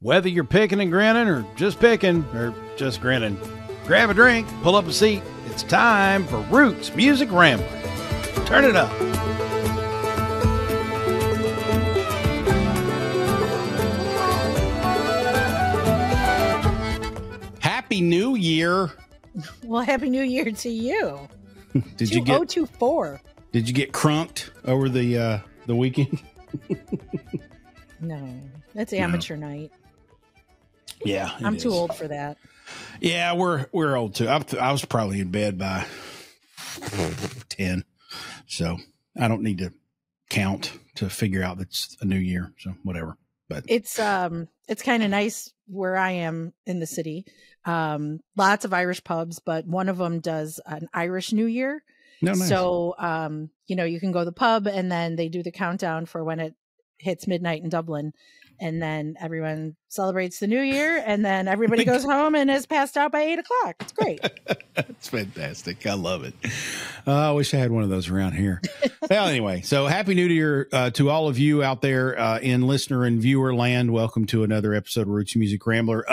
Whether you're picking and grinning or just grinning, grab a drink, pull up a seat. It's time for Roots Music Rambler. Turn it up. Happy New Year. Well, Happy New Year to you. Did you get 2024? Did you get crunked over the weekend? No, that's amateur night. Yeah, I'm too old for that. Yeah, we're old too. I was probably in bed by 10, so I don't need to count to figure out it's a new year. So whatever. But it's kind of nice where I am in the city. Lots of Irish pubs, but one of them does an Irish New Year. No, nice. So you can go to the pub and then they do the countdown for when it hits midnight in Dublin. And then everyone celebrates the new year, and then everybody goes home and is passed out by 8 o'clock. It's great. It's fantastic. I love it. I wish I had one of those around here. Well, anyway, so Happy New Year to all of you out there in listener and viewer land. Welcome to another episode of Roots Music Rambler.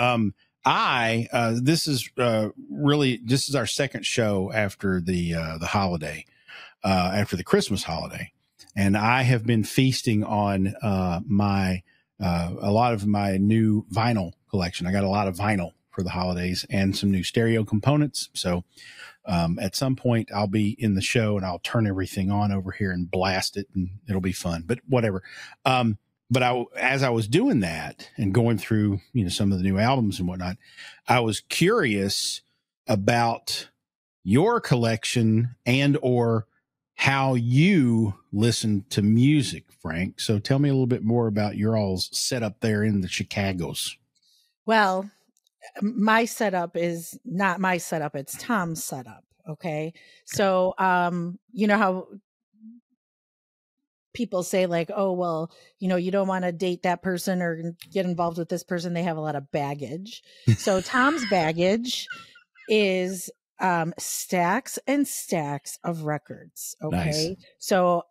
This is our second show after the holiday, after the Christmas holiday, and I have been feasting on a lot of my new vinyl collection. I got a lot of vinyl for the holidays and some new stereo components. So at some point I'll be in the show and I'll turn everything on over here and blast it, and it'll be fun, but whatever. As I was doing that and going through, some of the new albums and whatnot, I was curious about your collection and or how you listen to music, Frank. So tell me a little bit more about your all's setup there in the Chicagos. Well, my setup is not my setup. It's Tom's setup. Okay. So, you know how people say like, oh, well, you don't want to date that person or get involved with this person. They have a lot of baggage. So Tom's baggage is stacks and stacks of records. Okay. Nice. So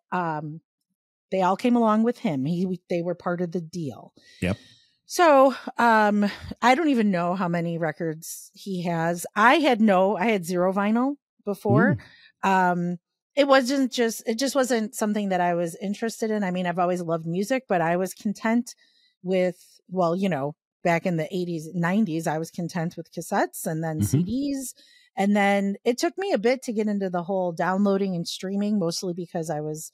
they all came along with him. They were part of the deal. Yep. So I don't even know how many records he has. I had zero vinyl before. It just wasn't something that I was interested in. I mean, I've always loved music, but I was content with, back in the 80s, 90s, I was content with cassettes and then CDs. And then it took me a bit to get into the whole downloading and streaming, mostly because I was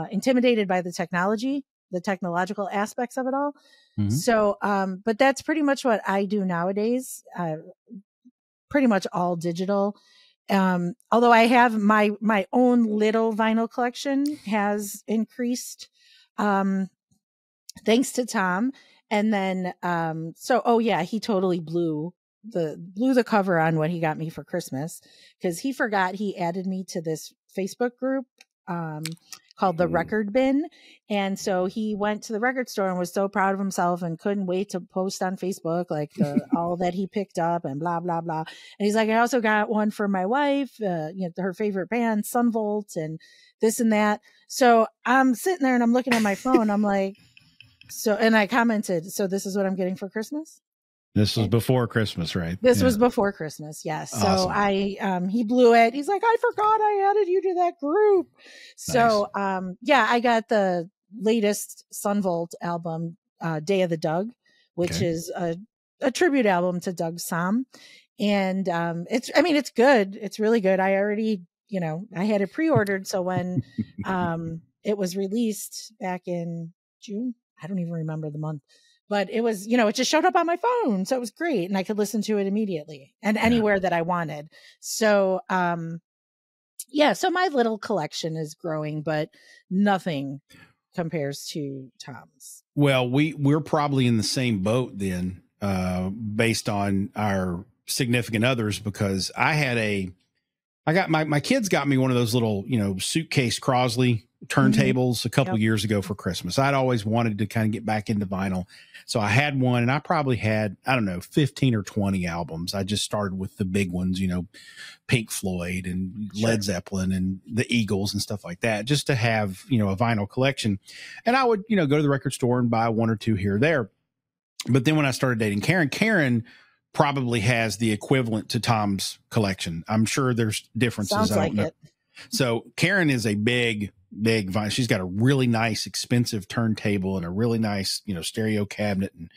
intimidated by the technological aspects of it all. So, but that's pretty much what I do nowadays. Pretty much all digital. Although I have my own little vinyl collection has increased, thanks to Tom. And then, he totally blew the cover on what he got me for Christmas, because he forgot he added me to this Facebook group called the Record Bin. And so he went to the record store and was so proud of himself and couldn't wait to post on Facebook like all that he picked up and blah blah blah. And he's like, I also got one for my wife, her favorite band Sunvolt and this and that. So I'm sitting there and I'm looking at my phone. I'm like, and I commented, so this is what I'm getting for Christmas. This was before Christmas, right? This was before Christmas, yes. Awesome. So he blew it. He's like, I forgot I added you to that group. So, nice. I got the latest Sunvolt album, Day of the Doug, which is a tribute album to Doug Somm. And it's good. It's really good. I already, I had it pre-ordered. So when it was released back in June, I don't even remember the month. But it was, it just showed up on my phone. So it was great. And I could listen to it immediately and anywhere that I wanted. So, so my little collection is growing, but nothing compares to Tom's. Well, we're probably in the same boat then, based on our significant others, because my kids got me one of those little, suitcase Crosley turntables a couple years ago for Christmas. I'd always wanted to kind of get back into vinyl. So I had one, and I probably had, 15 or 20 albums. I just started with the big ones, Pink Floyd and Led Zeppelin and the Eagles and stuff like that, just to have, a vinyl collection. And I would, go to the record store and buy one or two here or there. But then when I started dating Karen probably has the equivalent to Tom's collection. I'm sure there's differences. Sounds like it. So Karen is a big vinyl. She's got a really nice, expensive turntable and a really nice, stereo cabinet and,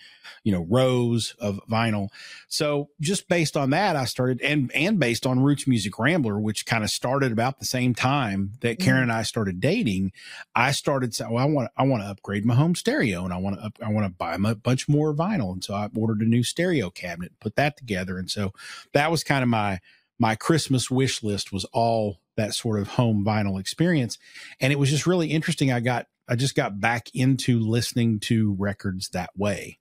rows of vinyl. So just based on that, I started and based on Roots Music Rambler, which kind of started about the same time that Karen and I started dating. I started saying, well, I want to upgrade my home stereo and I want to buy a bunch more vinyl. And so I ordered a new stereo cabinet, put that together. And so that was kind of my Christmas wish list, was all that sort of home vinyl experience. And it was just really interesting. I just got back into listening to records that way.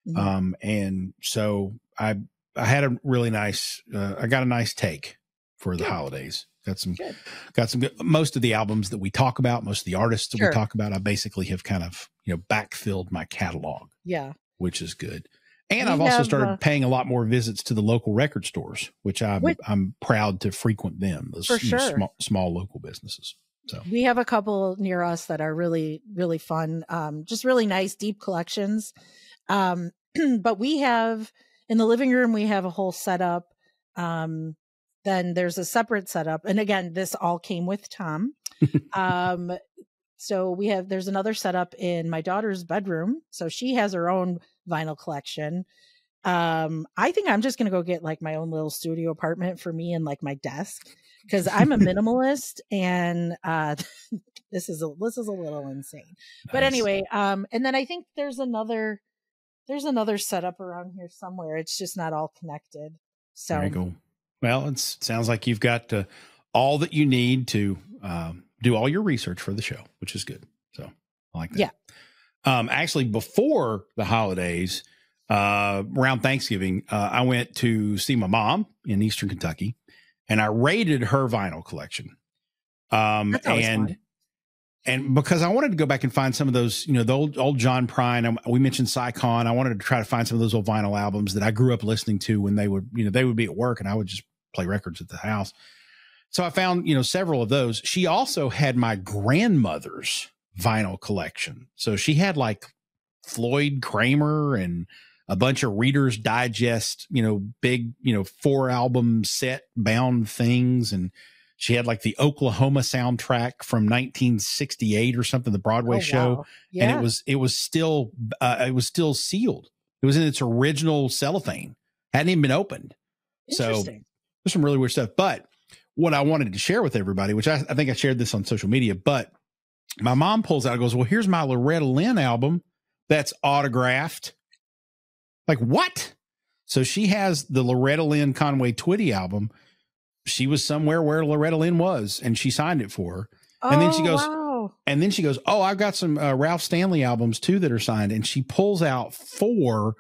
Mm-hmm. And so I had a really nice, I got a nice take for the holidays. Got some good, most of the albums that we talk about, most of the artists that we talk about, I basically have kind of, backfilled my catalog. Yeah. Which is good. And I've also started paying a lot more visits to the local record stores, which I'm proud to frequent them. Those small local businesses. So we have a couple near us that are really, really fun. Just really nice, deep collections. But we have in the living room, we have a whole setup. Then there's a separate setup. And again, this all came with Tom. So there's another setup in my daughter's bedroom. So she has her own vinyl collection. I think I'm just going to go get like my own little studio apartment for me and like my desk, because I'm a minimalist and, this is a little insane, nice. But anyway, and then I think there's another setup around here somewhere. It's just not all connected. So very cool. Well, it sounds like you've got all that you need to, do all your research for the show, which is good. So I like that. Yeah. Actually, before the holidays, around Thanksgiving, I went to see my mom in Eastern Kentucky, and I raided her vinyl collection. That's always fun. And because I wanted to go back and find some of those, the old John Prine, we mentioned Psycon. I wanted to try to find some of those old vinyl albums that I grew up listening to when they would be at work and I would just play records at the house. So I found, several of those. She also had my grandmother's vinyl collection. So she had like Floyd Kramer and a bunch of Reader's Digest, big, 4-album set bound things. And she had like the Oklahoma soundtrack from 1968 or something, the Broadway show. Wow. Yeah. And it was still sealed. It was in its original cellophane. Hadn't even been opened. So there's some really weird stuff. But what I wanted to share with everybody, which I think I shared this on social media, but my mom pulls out and goes, well, here's my Loretta Lynn album that's autographed. Like, what? So she has the Loretta Lynn Conway Twitty album. She was somewhere where Loretta Lynn was, and she signed it for her. And then she goes, wow. And then she goes, oh, I've got some Ralph Stanley albums too that are signed. And she pulls out 4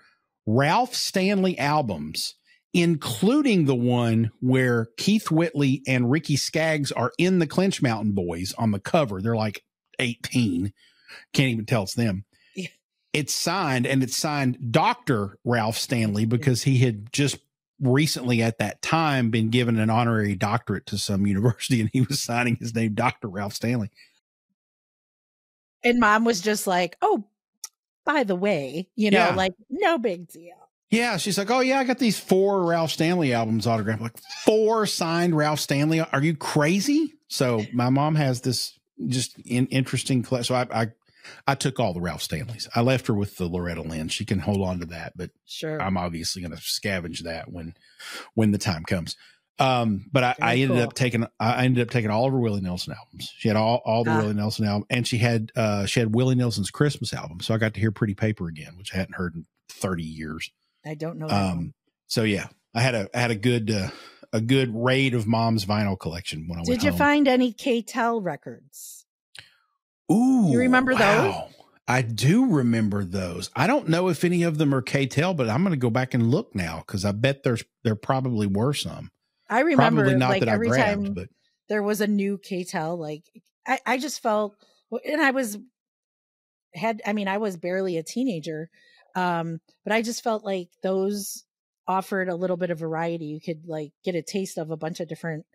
Ralph Stanley albums, including the one where Keith Whitley and Ricky Skaggs are in the Clinch Mountain Boys on the cover. They're like 18. Can't even tell it's them. Yeah. It's signed, and it's signed Dr. Ralph Stanley, because he had just recently at that time been given an honorary doctorate to some university, and he was signing his name Dr. Ralph Stanley. And Mom was just like, oh, by the way, like no big deal. Yeah, she's like, oh, yeah, I got these 4 Ralph Stanley albums autographed. Like 4 signed Ralph Stanley. Are you crazy? So my mom has this just interesting collection. So I took all the Ralph Stanleys. I left her with the Loretta Lynn. She can hold on to that, but sure, I'm obviously going to scavenge that when the time comes. But I ended up taking all of her Willie Nelson albums. She had all the Willie Nelson albums, and she had Willie Nelson's Christmas album. So I got to hear Pretty Paper again, which I hadn't heard in 30 years. I don't know that one. So yeah, I had a good raid of Mom's vinyl collection when I went home. Did you find any K-Tel records? Ooh, you remember those? I do remember those. I don't know if any of them are K-Tel, but I'm going to go back and look now, because I bet there probably were some. I remember probably not like that every I grabbed, time but there was a new K-Tel, like I just felt, and I was barely a teenager. But I just felt like those offered a little bit of variety. You could like get a taste of a bunch of different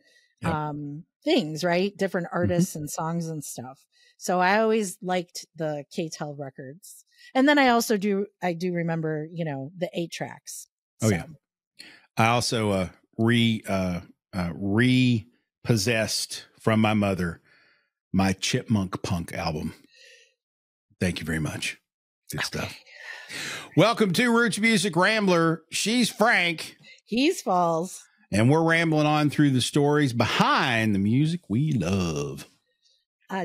things, right? Different artists and songs and stuff. So I always liked the K-Tel records. And then I do remember, the 8 tracks. Oh yeah. I also repossessed from my mother my Chipmunk Punk album. Thank you very much. Good stuff. Welcome to Roots Music Rambler. She's Frank. He's Falls. And we're rambling on through the stories behind the music we love.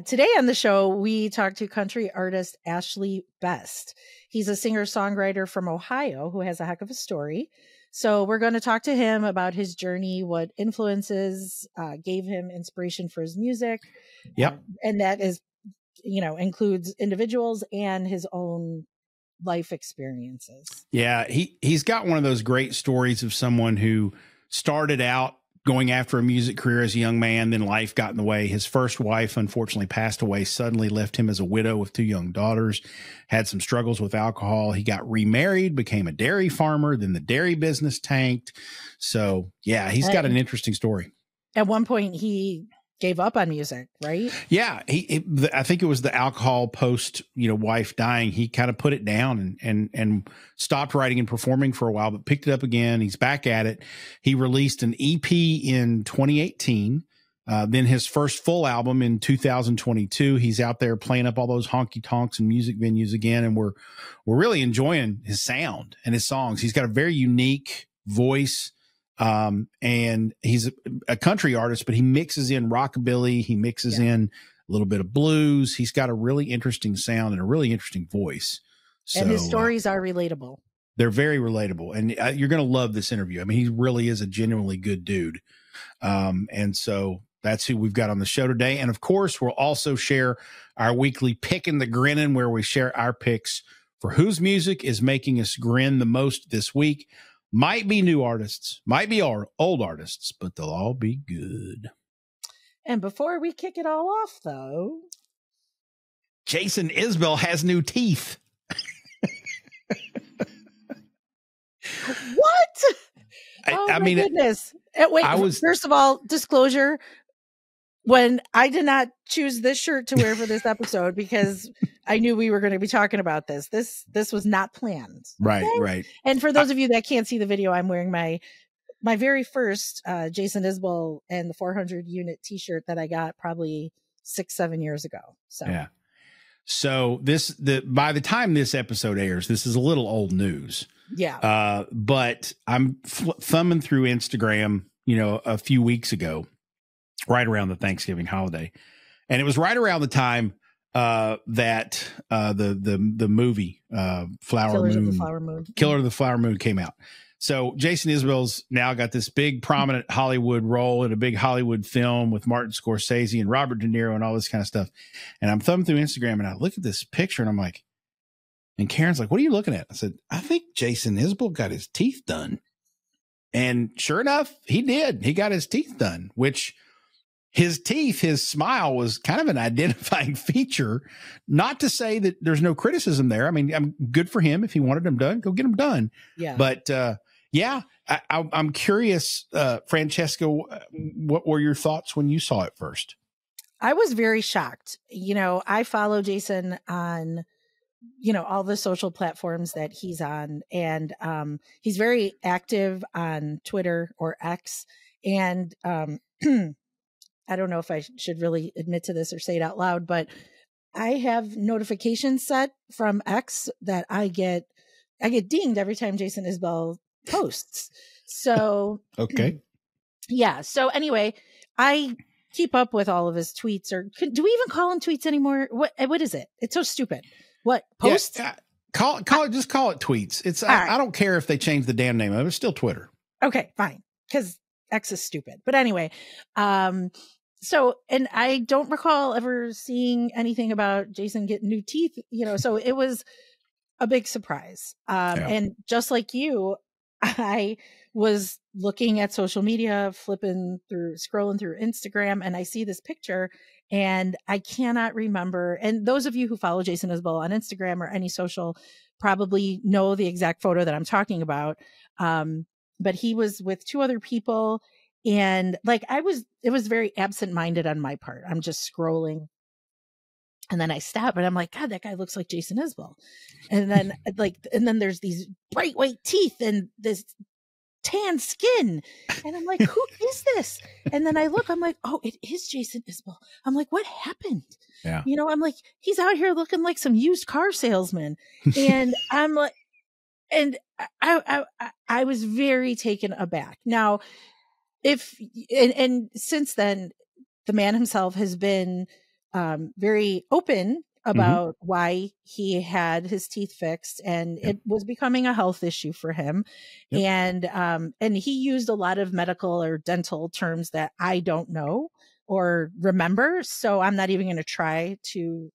Today on the show, we talked to country artist Ashley Best. He's a singer-songwriter from Ohio who has a heck of a story. So we're going to talk to him about his journey, what influences gave him inspiration for his music. Yep. And that is, includes individuals and his own life experiences. Yeah, he's got one of those great stories of someone who started out going after a music career as a young man, then life got in the way. His first wife, unfortunately, passed away suddenly, left him as a widow with 2 young daughters, had some struggles with alcohol. He got remarried, became a dairy farmer, then the dairy business tanked. So, yeah, he's got an interesting story. At one point, he gave up on music, right? Yeah. I think it was the alcohol post, wife dying. He kind of put it down and stopped writing and performing for a while, but picked it up again. He's back at it. He released an EP in 2018. Then his first full album in 2022. He's out there playing up all those honky tonks and music venues again. And we're really enjoying his sound and his songs. He's got a very unique voice. And he's a country artist, but he mixes in rockabilly. He mixes in a little bit of blues. He's got a really interesting sound and a really interesting voice. So, and his stories are relatable. They're very relatable. And you're going to love this interview. I mean, he really is a genuinely good dude. And so that's who we've got on the show today. And of course, we'll also share our weekly Pickin' the Grinnin', where we share our picks for whose music is making us grin the most this week. Might be new artists, might be old artists, but they'll all be good. And before we kick it all off, though, Jason Isbell has new teeth. What? I mean, goodness. Wait, first of all, disclosure. When I did not choose this shirt to wear for this episode because I knew we were going to be talking about this. This was not planned. Right, okay? Right. And for those of you that can't see the video, I'm wearing my very first Jason Isbell and the 400 unit t-shirt that I got probably 6-7 years ago. So yeah. So by the time this episode airs, this is a little old news. Yeah. But I'm thumbing through Instagram, a few weeks ago, right around the Thanksgiving holiday. And it was right around the time that the movie Killer of the Flower Moon came out. So Jason Isbell's now got this big prominent Hollywood role in a big Hollywood film with Martin Scorsese and Robert De Niro and all this kind of stuff. And I'm thumbing through Instagram and I look at this picture and I'm like, and Karen's like, what are you looking at? I said, I think Jason Isbell got his teeth done. And sure enough, he did. He got his teeth done, which his smile was kind of an identifying feature. Not to say that there's no criticism there. I mean, I'm good for him. If he wanted them done, go get them done. Yeah. But I'm curious, Francesca, what were your thoughts when you saw it first? I was very shocked. I follow Jason on, all the social platforms that he's on, and he's very active on Twitter or X. And I don't know if I should really admit to this or say it out loud, but I have notifications set from X that I get dinged every time Jason Isbell posts. So, okay. Yeah. So anyway, I keep up with all of his tweets, or do we even call them tweets anymore? What is it? It's so stupid. What, posts? Yeah, call it tweets. It's, I don't care if they change the damn name of it. It's still Twitter. Okay, fine. Cause X is stupid. But anyway, so, and I don't recall ever seeing anything about Jason getting new teeth, so it was a big surprise. And just like you, I was looking at social media, scrolling through Instagram, and I see this picture and I cannot remember. And those of you who follow Jason Isbell on Instagram or any social probably know the exact photo that I'm talking about. But he was with 2 other people. And it was very absent-minded on my part. I'm just scrolling And then I stop and I'm like, God, that guy looks like Jason Isbell. And then and then there's these bright white teeth and this tan skin. And I'm like, who is this? And then I look, I'm like, oh, it is Jason Isbell. I'm like, what happened? Yeah. You know, I'm like, he's out here looking like some used car salesman. And I'm like, and I was very taken aback. Now, and since then, the man himself has been very open about why he had his teeth fixed, and it was becoming a health issue for him. And he used a lot of medical or dental terms that I don't know or remember. So I'm not even going to try to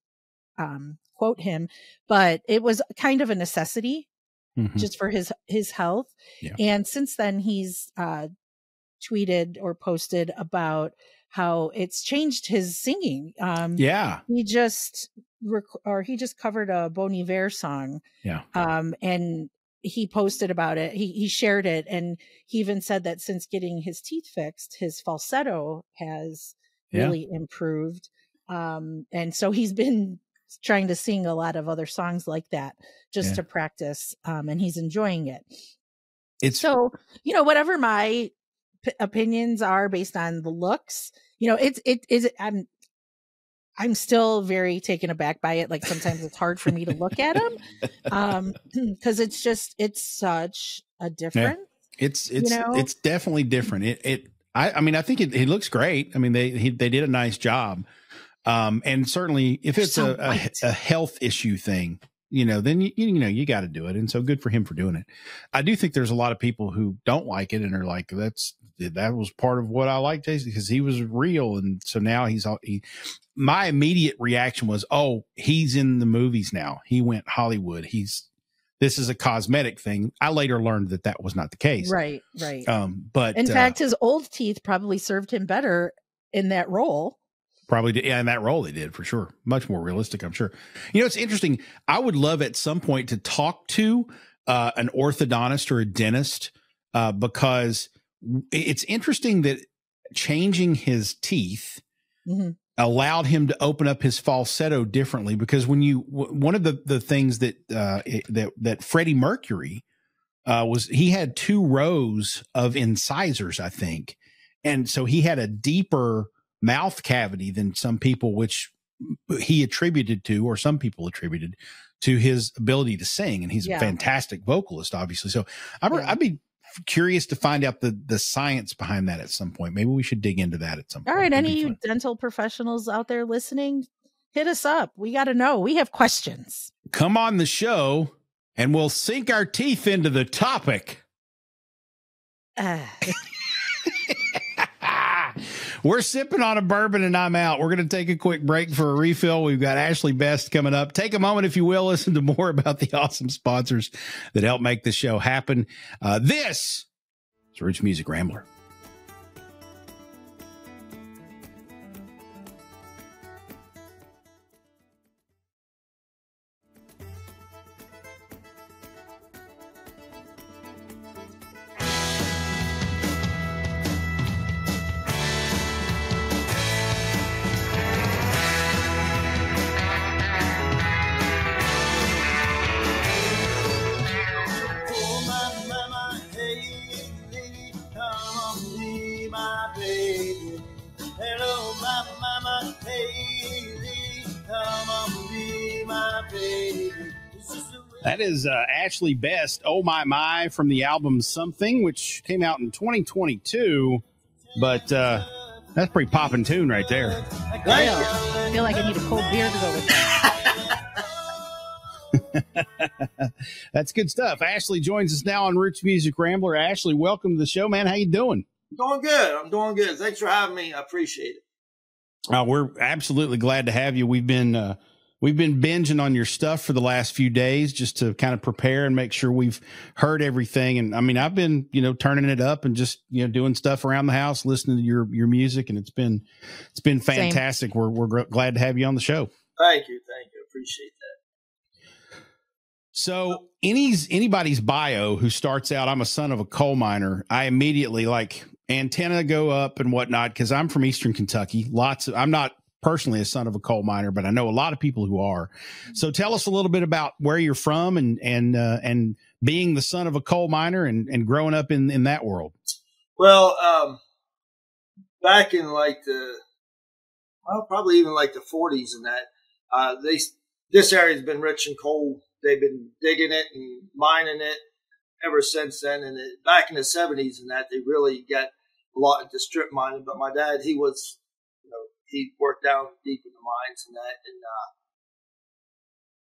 quote him, but it was kind of a necessity just for his health. Yeah. And since then he's tweeted or posted about how it's changed his singing. He just covered a Bon Iver song. Yeah. And he posted about it. He shared it, and he even said that since getting his teeth fixed, his falsetto has really improved. And so he's been trying to sing a lot of other songs like that just to practice. And he's enjoying it. So, you know, whatever my opinions are based on the looks, you know, I'm still very taken aback by it. Like sometimes it's hard for me to look at him because it's such a difference. It's definitely different. I mean, I think it looks great. I mean, they did a nice job. And certainly if it's a health issue thing, you know, then you got to do it. And so good for him for doing it. I do think there's a lot of people who don't like it and are like, that was part of what I liked Jason, because he was real. And so now my immediate reaction was, oh, he's in the movies now. He went Hollywood. This is a cosmetic thing. I later learned that was not the case. Right. But in fact, his old teeth probably served him better in that role. Probably did. Yeah, in that role they did, for sure. Much more realistic, I'm sure. You know, it's interesting. I would love at some point to talk to an orthodontist or a dentist because it's interesting that changing his teeth allowed him to open up his falsetto differently. Because one of the things that Freddie Mercury he had 2 rows of incisors, I think. And so he had a deeper mouth cavity than some people, which he attributed to, or some people attributed to, his ability to sing. And he's a fantastic vocalist, obviously. So I'd be curious to find out the science behind that at some point. Maybe we should dig into that at some point. All right. Any of you dental professionals out there listening, hit us up. We got to know. We have questions. Come on the show and we'll sink our teeth into the topic. We're sipping on a bourbon and I'm out. We're going to take a quick break for a refill. We've got Ashley Best coming up. Take a moment, if you will, listen to more about the awesome sponsors that help make the show happen. This is Roots Music Rambler. That is Ashley Best, Oh My, from the album Something, which came out in 2022. But that's pretty poppin' tune right there. I feel like I need a cold beer to go with that. That's good stuff. Ashley joins us now on Roots Music Rambler. Ashley, welcome to the show, man. How you doing? Doing good. I'm doing good. Thanks for having me. I appreciate it. We're absolutely glad to have you. We've been binging on your stuff for the last few days just to kind of prepare and make sure we've heard everything. And I mean, I've been, turning it up and just, doing stuff around the house, listening to your music. And it's been fantastic. Same. We're glad to have you on the show. Thank you. Appreciate that. So anybody's bio who starts out, I'm a son of a coal miner, I immediately antenna go up and whatnot. 'Cause I'm from Eastern Kentucky. I'm not personally a son of a coal miner, but I know a lot of people who are. So tell us a little bit about where you're from and being the son of a coal miner and growing up in that world. Well, back in probably even like the 40s and that, this area has been rich in coal. They've been digging it and mining it ever since then. And back in the 70s and that, they really got a lot into strip mining. But my dad, he worked down deep in the mines and that. And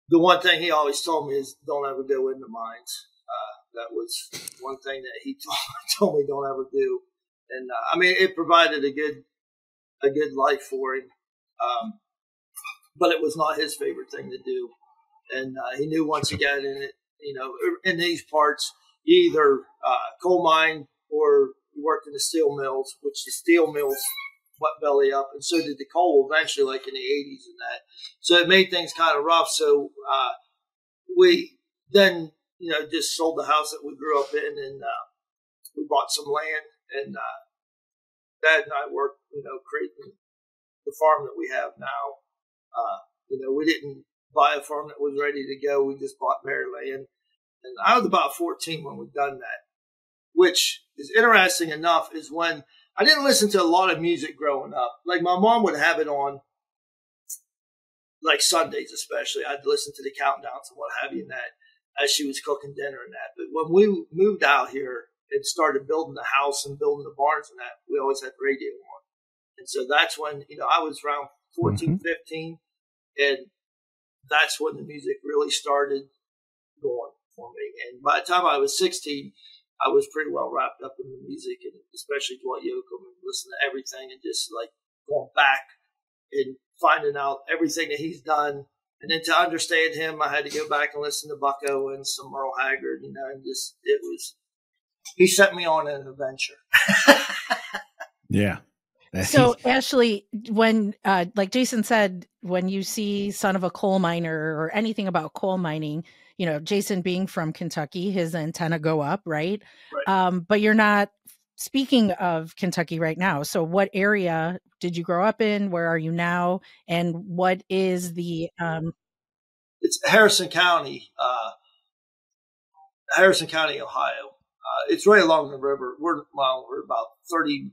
the one thing he always told me is don't ever go in the mines. That was one thing that he told me don't ever do. And I mean, it provided a good life for him, but it was not his favorite thing to do. And he knew once he got in it, in these parts, you either coal mine or you worked in the steel mills, which the steel mills went belly up, and so did the coal eventually, like in the 80s and that. So it made things kind of rough. So we then, just sold the house that we grew up in, and we bought some land, and Dad and I worked, creating the farm that we have now. We didn't buy a farm that was ready to go. We just bought bare land. And I was about 14 when we done that, which is interesting enough is when I didn't listen to a lot of music growing up. Like my mom would have it on like Sundays, especially. I'd listen to the countdowns and what have you and that as she was cooking dinner and that. But when we moved out here and started building the house and building the barns and that, we always had radio on. And so that's when, I was around 14, 15, and that's when the music really started going for me. And by the time I was 16, I was pretty well wrapped up in the music, and especially Dwight Yoakam, and listening to everything and just like going back and finding out everything that he's done. And then to understand him, I had to go back and listen to Bucko and some Merle Haggard, and he set me on an adventure. Yeah. So Ashley, when, like Jason said, when you see son of a coal miner or anything about coal mining, Jason being from Kentucky, his antenna go up, right? But you're not speaking of Kentucky right now. So what area did you grow up in? Where are you now? And what is the, It's Harrison County, Ohio. It's right along the river. We're about 30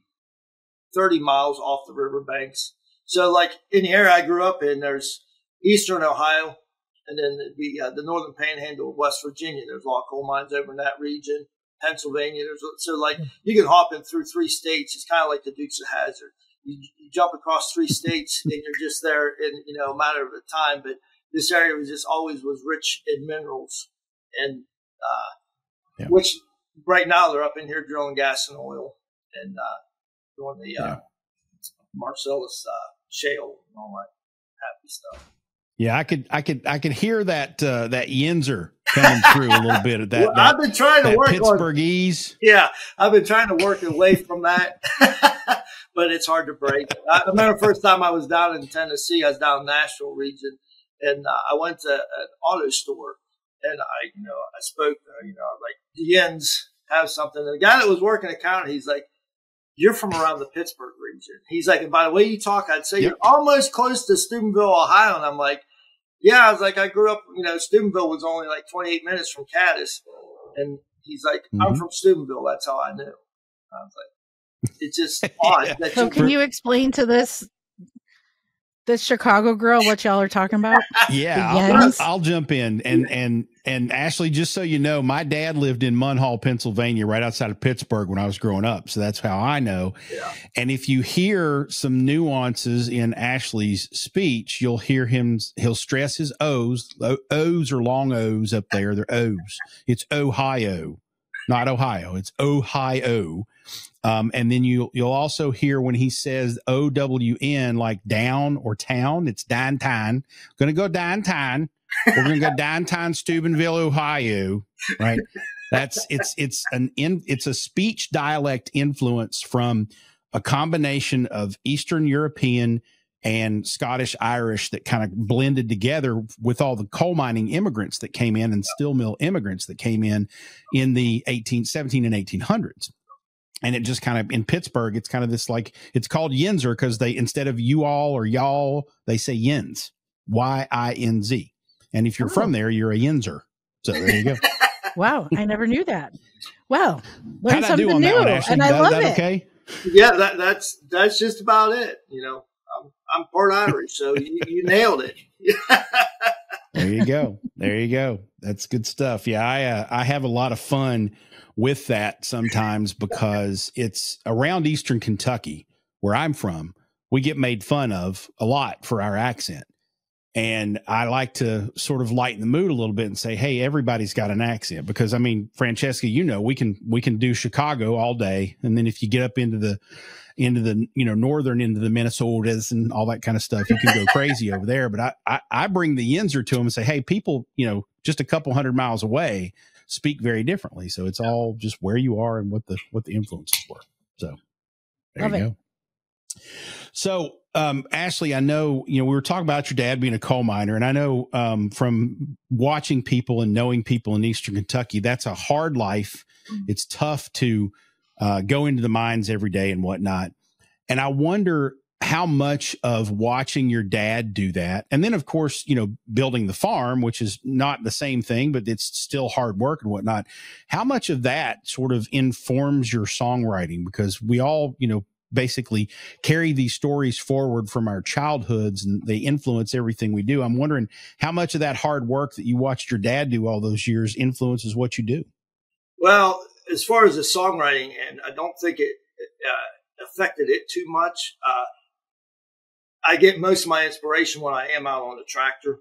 miles off the river banks. So like in the area I grew up in, there's eastern Ohio, and then the northern panhandle of West Virginia. There's a lot of coal mines over in that region. Pennsylvania. So like you can hop in through 3 states. It's kind of like the Dukes of Hazzard. You jump across 3 states and you're just there in, a matter of a time. But this area was rich in minerals, and which right now they're up in here drilling gas and oil and doing the Marcellus shale and all that happy stuff. Yeah, I could hear that Yinzer coming through a little bit of that. Well, I've been trying to work Pittsburghese. Yeah, I've been trying to work away from that, but it's hard to break. I remember the first time I was down in Tennessee. I was down in the Nashville region, and I went to an auto store, and I spoke. Like the Yins have something. And the guy that was working the counter, he's like, "You're from around the Pittsburgh region." He's like, and by the way you talk, I'd say you're almost close to Steubenville, Ohio. And I'm like, yeah, I was like, I grew up, Steubenville was only like 28 minutes from Cadiz. And he's like, I'm from Steubenville. That's how I knew. I was like, it's just odd. So can you explain to this Chicago girl what y'all are talking about? Yeah, I'll jump in. And Ashley, just so you know, my dad lived in Munhall, Pennsylvania, right outside of Pittsburgh when I was growing up. So that's how I know. Yeah. And if you hear some nuances in Ashley's speech, you'll hear he'll stress his O's. O's are long O's up there. They're O's. It's Ohio, not Ohio. It's Ohio. And then you'll also hear when he says OWN, like down or town, it's downtown. Going to go downtown. We're going to go downtown Steubenville, Ohio. Right. It's a speech dialect influence from a combination of Eastern European and Scottish Irish that kind of blended together with all the coal mining immigrants that came in and steel mill immigrants that came in the 17 and 1800s. And it just kind of, in Pittsburgh, it's kind of this, like, it's called Yinzer because they, instead of you all or y'all, they say Yins, Y-I-N-Z. And if you're from there, you're a Yinzer. So there you go. Wow, I never knew that. Well, learn How'd I do something on new, that one, Ashley? and I love it. Okay? Yeah, that's just about it. You know, I'm part Irish, so you nailed it. There you go. There you go. That's good stuff. Yeah, I have a lot of fun with that sometimes because it's around Eastern Kentucky, where I'm from. We get made fun of a lot for our accent. And I like to sort of lighten the mood a little bit and say, hey, everybody's got an accent, because I mean, Francesca, you know, we can do Chicago all day. And then if you get up into the, you know, northern, into the Minnesotas and all that kind of stuff, you can go crazy over there. But I bring the Yinzer to them and say, hey, people, you know, just a couple 100 miles away speak very differently. So it's all just where you are and what the influences were. So there you go. So, Ashley, I know, you know, we were talking about your dad being a coal miner, and I know, from watching people and knowing people in Eastern Kentucky, that's a hard life. It's tough to, go into the mines every day and whatnot. And I wonder how much of watching your dad do that, and then of course, you know, building the farm, which is not the same thing, but it's still hard work and whatnot. How much of that sort of informs your songwriting? Because we all, you know, basically carry these stories forward from our childhoods, and they influence everything we do. I'm wondering how much of that hard work that you watched your dad do all those years influences what you do. Well, as far as the songwriting, and I don't think it affected it too much. I get most of my inspiration when I am out on the tractor,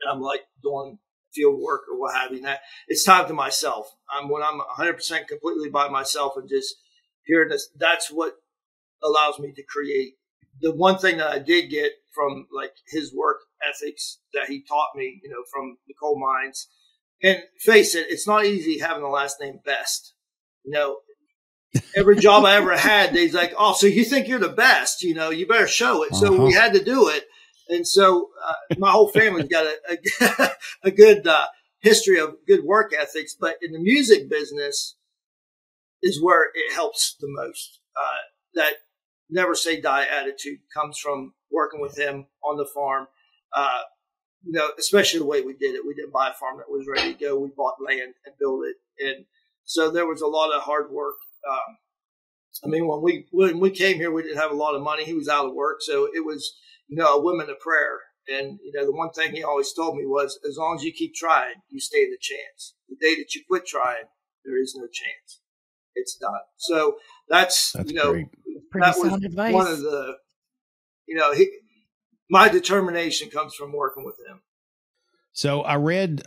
and I'm like doing field work or what have you. That it's time to myself. When I'm 100% completely by myself and just hearing this, that's what allows me to create. The one thing that I did get from like his work ethics that he taught me, you know, from the coal mines, and face it, it's not easy having the last name Best. You know, every job I ever had, they's like, oh, so you think you're the best, you know, you better show it. So we had to do it. And so my whole family's got a good history of good work ethics. But in the music business is where it helps the most. That never say die attitude comes from working with him on the farm. You know, especially the way we did it. We didn't buy a farm that was ready to go. We bought land and built it. And so there was a lot of hard work. I mean, when we came here, we didn't have a lot of money. He was out of work. So it was, you know, a woman of prayer. And, you know, the one thing he always told me was, as long as you keep trying, you stand a chance. The day that you quit trying, there is no chance. It's done. So that's you know, great. That was advice. one of the, you know, my determination comes from working with him. So I read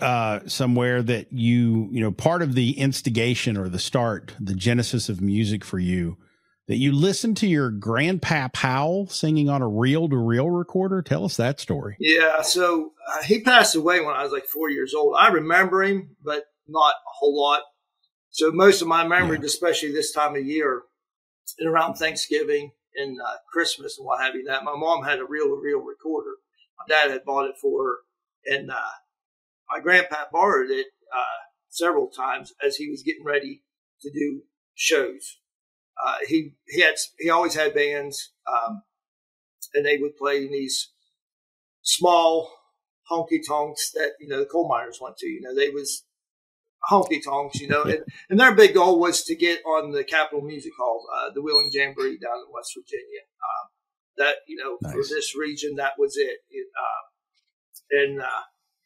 somewhere that you know, part of the instigation or the start, the genesis of music for you, that you listened to your grandpap Howell singing on a reel-to-reel recorder. Tell us that story. Yeah. So he passed away when I was like 4 years old. I remember him, but not a whole lot. So most of my memories, especially this time of year and around Thanksgiving and Christmas and what have you, that my mom had a reel-to-reel recorder. My dad had bought it for her. And my grandpa borrowed it several times as he was getting ready to do shows. He always had bands, and they would play in these small honky tonks that, you know, the coal miners went to. You know, they was honky tonks, you know, and their big goal was to get on the Capitol Music Hall, the Wheeling Jamboree down in West Virginia. That, you know, for this region, that was it.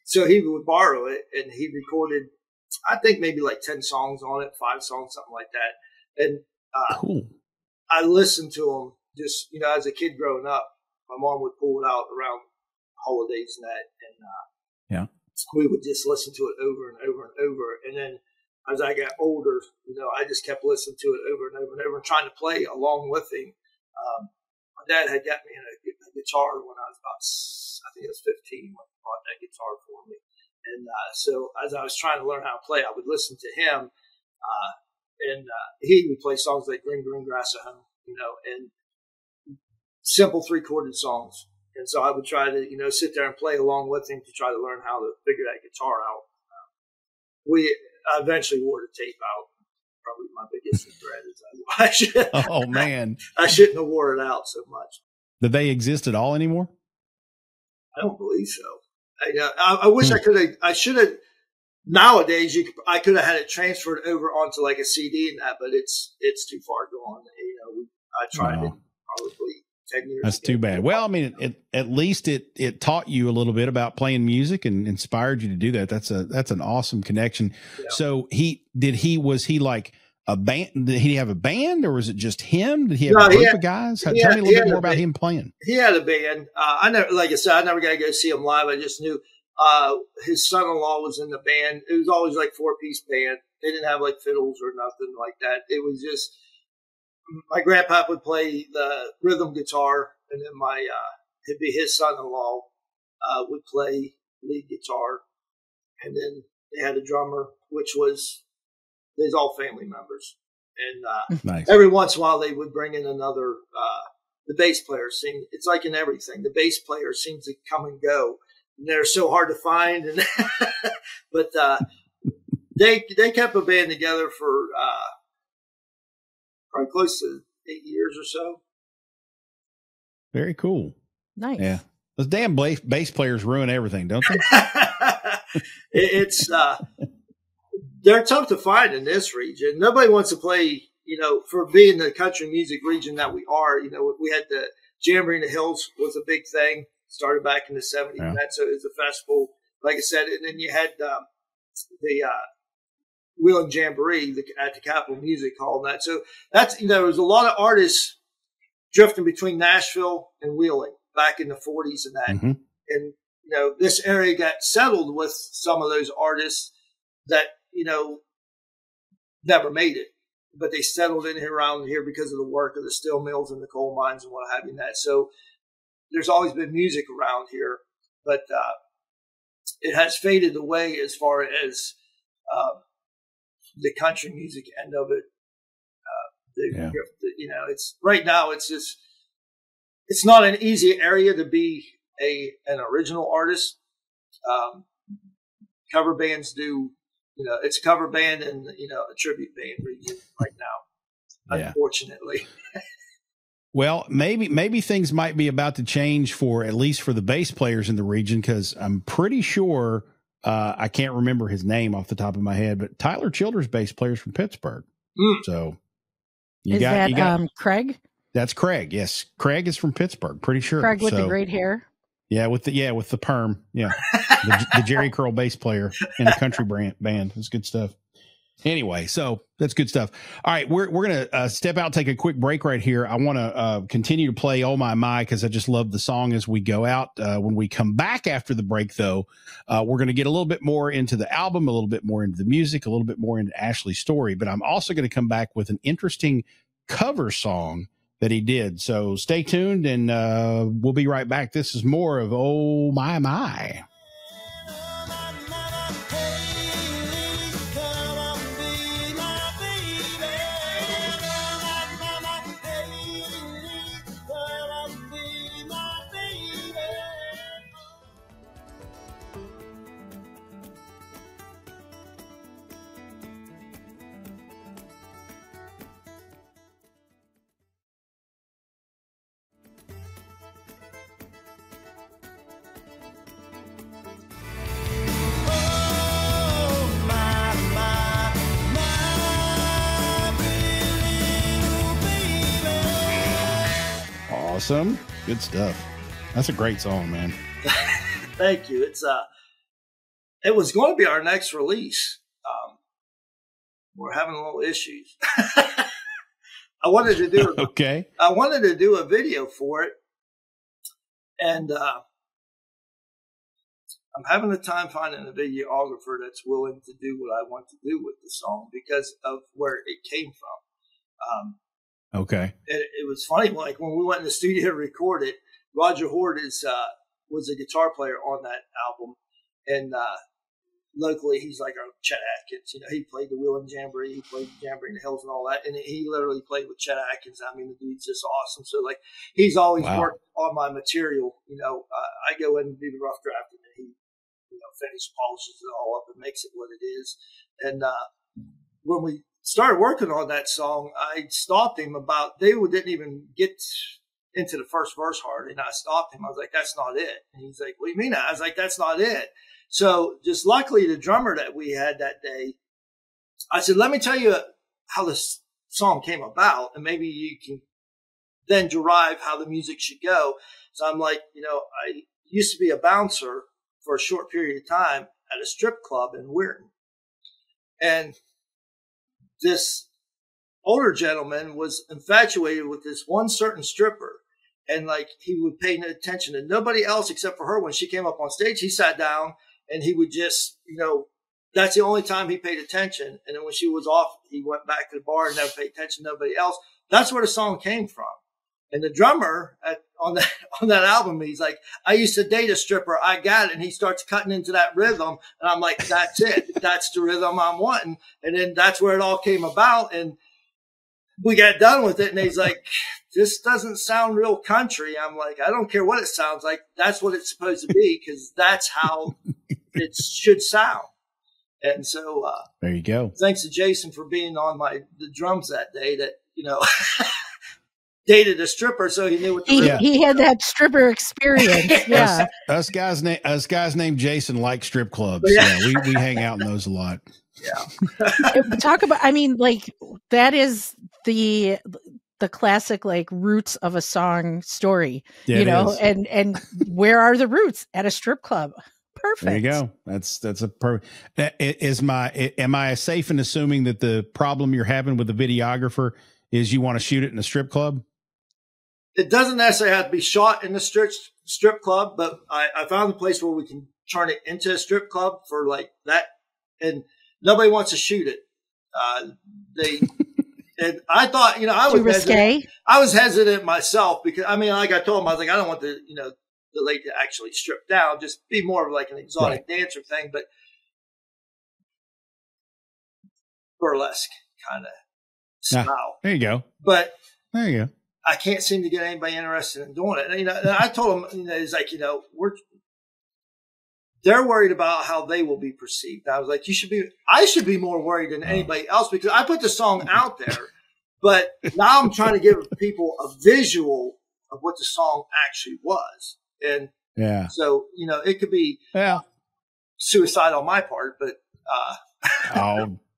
So he would borrow it, and he recorded, I think maybe like 10 songs on it, 5 songs, something like that. And cool. I listened to him just, you know, as a kid growing up. My mom would pull it out around holidays and that, and we would just listen to it over and over and over. And then as I got older, you know, I just kept listening to it over and over and over and trying to play along with him. My dad had got me a guitar when I was about, I think it was 15 when he bought that guitar for me. And so as I was trying to learn how to play, I would listen to him. And he would play songs like Green, Green Grass at Home, you know, and simple 3-chorded songs. And so I would try to, you know, sit there and play along with him to try to learn how to figure that guitar out. I eventually wore the tape out, probably my my biggest regret is I should, Oh man, I shouldn't have wore it out so much. do they exist at all anymore? I don't believe so. I wish I should have. Nowadays, I could have had it transferred over onto like a CD and that, but it's too far gone. I tried it probably 10 years. That's too bad. Well, I mean, at least it taught you a little bit about playing music and inspired you to do that. That's an awesome connection. Yeah. So was he like a band? Did he have a band, or was it just him? Did he have a group of guys? Tell me a little bit more about him playing. He had a band. Like I said, I never got to go see him live. I just knew his son-in-law was in the band. It was always like 4-piece band. They didn't have like fiddles or nothing like that. It was just my grandpa would play the rhythm guitar, and then it'd be his son-in-law would play lead guitar, and then they had a drummer, which was they's all family members. And nice. Every once in a while they would bring in another. The bass player seemed, it's like in everything, the bass player seems to come and go, and they're so hard to find. And but they kept a band together for probably close to 8 years or so. Very cool. Nice. Yeah. Those damn bass players ruin everything, don't they? It's they're tough to find in this region. Nobody wants to play, for being the country music region that we are. We had the Jamboree in the Hills was a big thing. Started back in the 70s. Yeah. So it was a festival, like I said. And then you had the Wheeling Jamboree at the Capitol Music Hall. And that. So that's, there was a lot of artists drifting between Nashville and Wheeling back in the 40s and that. Mm-hmm. And, this area got settled with some of those artists that, never made it, but they settled in here around here because of the work of the steel mills and the coal mines and what have you. And that. So there's always been music around here, but it has faded away as far as the country music end of it. It's right now. It's just it's not an easy area to be an original artist. Cover bands do, it's a cover band and a tribute band region right now, unfortunately. Well, maybe things might be about to change at least for the bass players in the region, because I'm pretty sure I can't remember his name off the top of my head, but Tyler Childers' bass player's from Pittsburgh. So you got Craig? That's Craig. Yes, Craig is from Pittsburgh. Pretty sure. Craig with the great hair. Yeah, with the perm. Yeah, the Jerry Curl bass player in a country band. It's good stuff. Anyway, so that's good stuff. All right, we're gonna step out, take a quick break right here. I want to continue to play "Oh My My" because I just love the song as we go out. When we come back after the break, though, we're going to get a little bit more into the album, a little bit more into the music, a little bit more into Ashley's story. But I'm also going to come back with an interesting cover song that he did. So stay tuned, and we'll be right back. This is more of "Oh My My." Awesome. Good stuff. That's a great song, man. Thank you. It was going to be our next release. We're having a little issues. I wanted to do a video for it, and I'm having a time finding a videographer that's willing to do what I want to do with the song because of where it came from. Okay. It was funny, like when we went in the studio to record it, Roger Horde was a guitar player on that album, and locally he's like our Chet Atkins. He played the Wheeling Jamboree, he played the Jamboree in the Hills and all that, and he literally played with Chet Atkins. I mean, the dude's just awesome. So like he's always worked on my material. I go in and do the rough drafting, and he polishes it all up and makes it what it is. And when we started working on that song, I stopped him about, they didn't even get into the first verse hard. And I stopped him. I was like, that's not it. And he's like, what do you mean? I was like, that's not it. So just luckily the drummer that we had that day, I said, let me tell you how this song came about, and maybe you can then derive how the music should go. So I'm like, I used to be a bouncer for a short period of time at a strip club in Weirton. And this older gentleman was infatuated with this one certain stripper. And like, he would pay no attention to nobody else except for her. When she came up on stage, he sat down and he would just, that's the only time he paid attention. And then when she was off, he went back to the bar and never paid attention to nobody else. That's where the song came from. And the drummer on that album, he's like, I used to date a stripper. I got it. And he starts cutting into that rhythm. And I'm like, that's it. That's the rhythm I'm wanting. And then that's where it all came about. And we got done with it. And he's like, this doesn't sound real country. I'm like, I don't care what it sounds like. That's what it's supposed to be, because that's how it should sound. And so there you go. Thanks to Jason for being on the drums that day, that, dated a stripper, so he knew what he had that stripper experience. Yeah. Us guys named Jason like strip clubs. Yeah, we hang out in those a lot. Yeah. Talk about, that is the classic like roots of a song story, and where are the roots? At a strip club. Perfect. There you go. That's a perfect. Am I safe in assuming that the problem you're having with the videographer is you want to shoot it in a strip club? It doesn't necessarily have to be shot in the strip club, but I found a place where we can turn it into a strip club for like that. And nobody wants to shoot it. And I thought, I was hesitant. I was hesitant myself because, like I told him, I was like, I don't want the lady to actually strip down, just be more of like an exotic dancer thing, but burlesque kind of style. There you go. But there you go. I can't seem to get anybody interested in doing it. And, I told him, it's like, they're worried about how they will be perceived. I was like, I should be more worried than anybody else, because I put the song out there, but now I'm trying to give people a visual of what the song actually was. And so, it could be suicide on my part, but,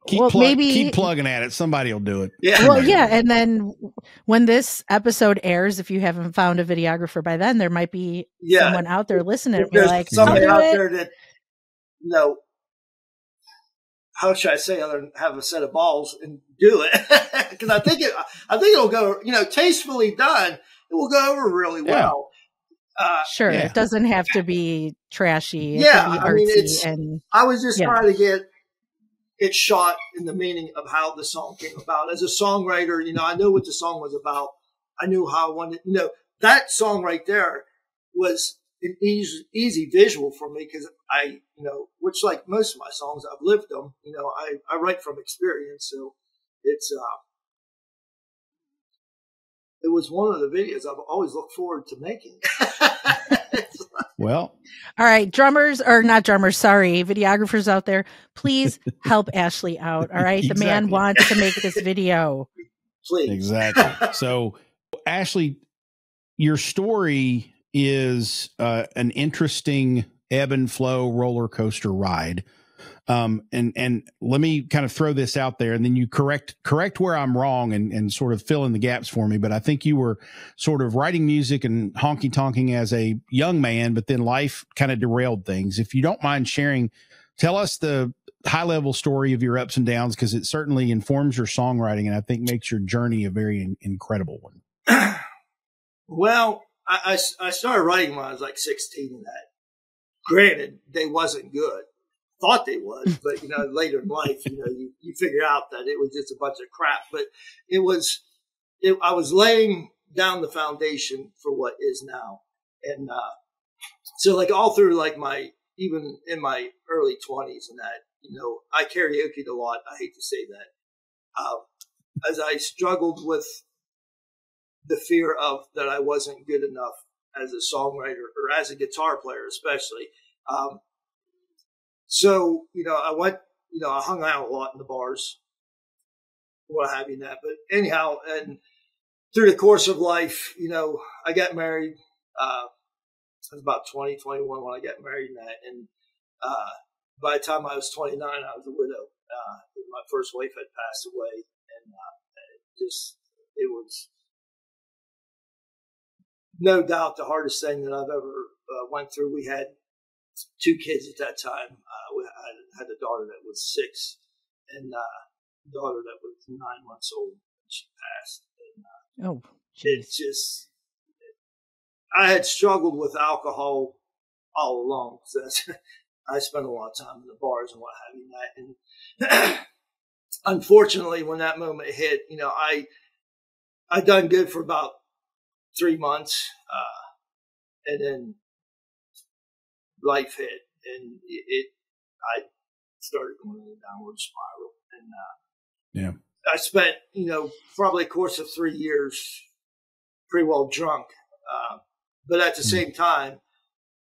keep plugging at it. Somebody will do it. Yeah. Well, yeah. And then when this episode airs, if you haven't found a videographer by then, there might be someone out there listening and be like, somebody out there that, how should I say, other than have a set of balls and do it? Because I think it'll go, tastefully done. It will go over really well. Sure. It doesn't have to be trashy. It can be artsy I was just trying to get it shot in the meaning of how the song came about. As a songwriter, I knew what the song was about. I knew how I wanted, that song right there was an easy visual for me, because which like most of my songs, I've lived them, I write from experience. So it's, it was one of the videos I've always looked forward to making. Well, all right, videographers out there, please help Ashley out. All right. Exactly. The man wants to make this video. Please. Exactly. So Ashley, your story is an interesting ebb and flow roller coaster ride. And let me kind of throw this out there, and then you correct where I'm wrong and sort of fill in the gaps for me. But I think you were sort of writing music and honky tonking as a young man, but then life kind of derailed things. If you don't mind sharing, tell us the high level story of your ups and downs, because it certainly informs your songwriting and I think makes your journey a very incredible one. Well, I started writing when I was like 16 in that. Granted, they wasn't good. Thought they was, but later in life, you figure out that it was just a bunch of crap. But I was laying down the foundation for what is now. And so like all through like even in my early 20s and that, I karaoke'd a lot. I hate to say that. As I struggled with the fear of that I wasn't good enough as a songwriter or as a guitar player, especially. So, I went, I hung out a lot in the bars, what have you that. But anyhow, and through the course of life, I got married. I was about 20, 21 when I got married, and by the time I was 29, I was a widow. My first wife had passed away, and it was no doubt the hardest thing that I've ever went through. We had 2 kids at that time. I had a daughter that was 6, and a daughter that was 9 months old when she passed. And, it's just, I had struggled with alcohol all along. So I spent a lot of time in the bars and what have you. And unfortunately, when that moment hit, I done good for about 3 months, and then life hit, and I started going in a downward spiral, and I spent probably a course of 3 years pretty well drunk, but at the same time,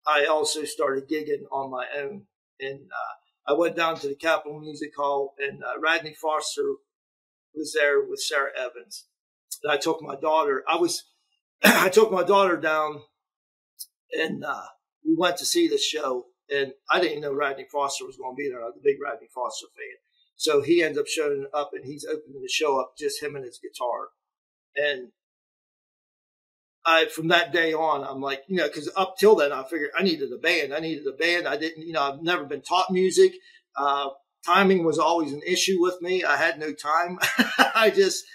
I also started gigging on my own, and I went down to the Capitol Music Hall, and Rodney Foster was there with Sarah Evans, and I took my daughter. I took my daughter down, and we went to see the show, and I didn't know Rodney Foster was going to be there. I was a big Rodney Foster fan. So he ends up showing up, and he's opening the show up, just him and his guitar. And from that day on, I'm like, because up till then, I figured I needed a band. I didn't, I've never been taught music. Timing was always an issue with me. I had no time. I just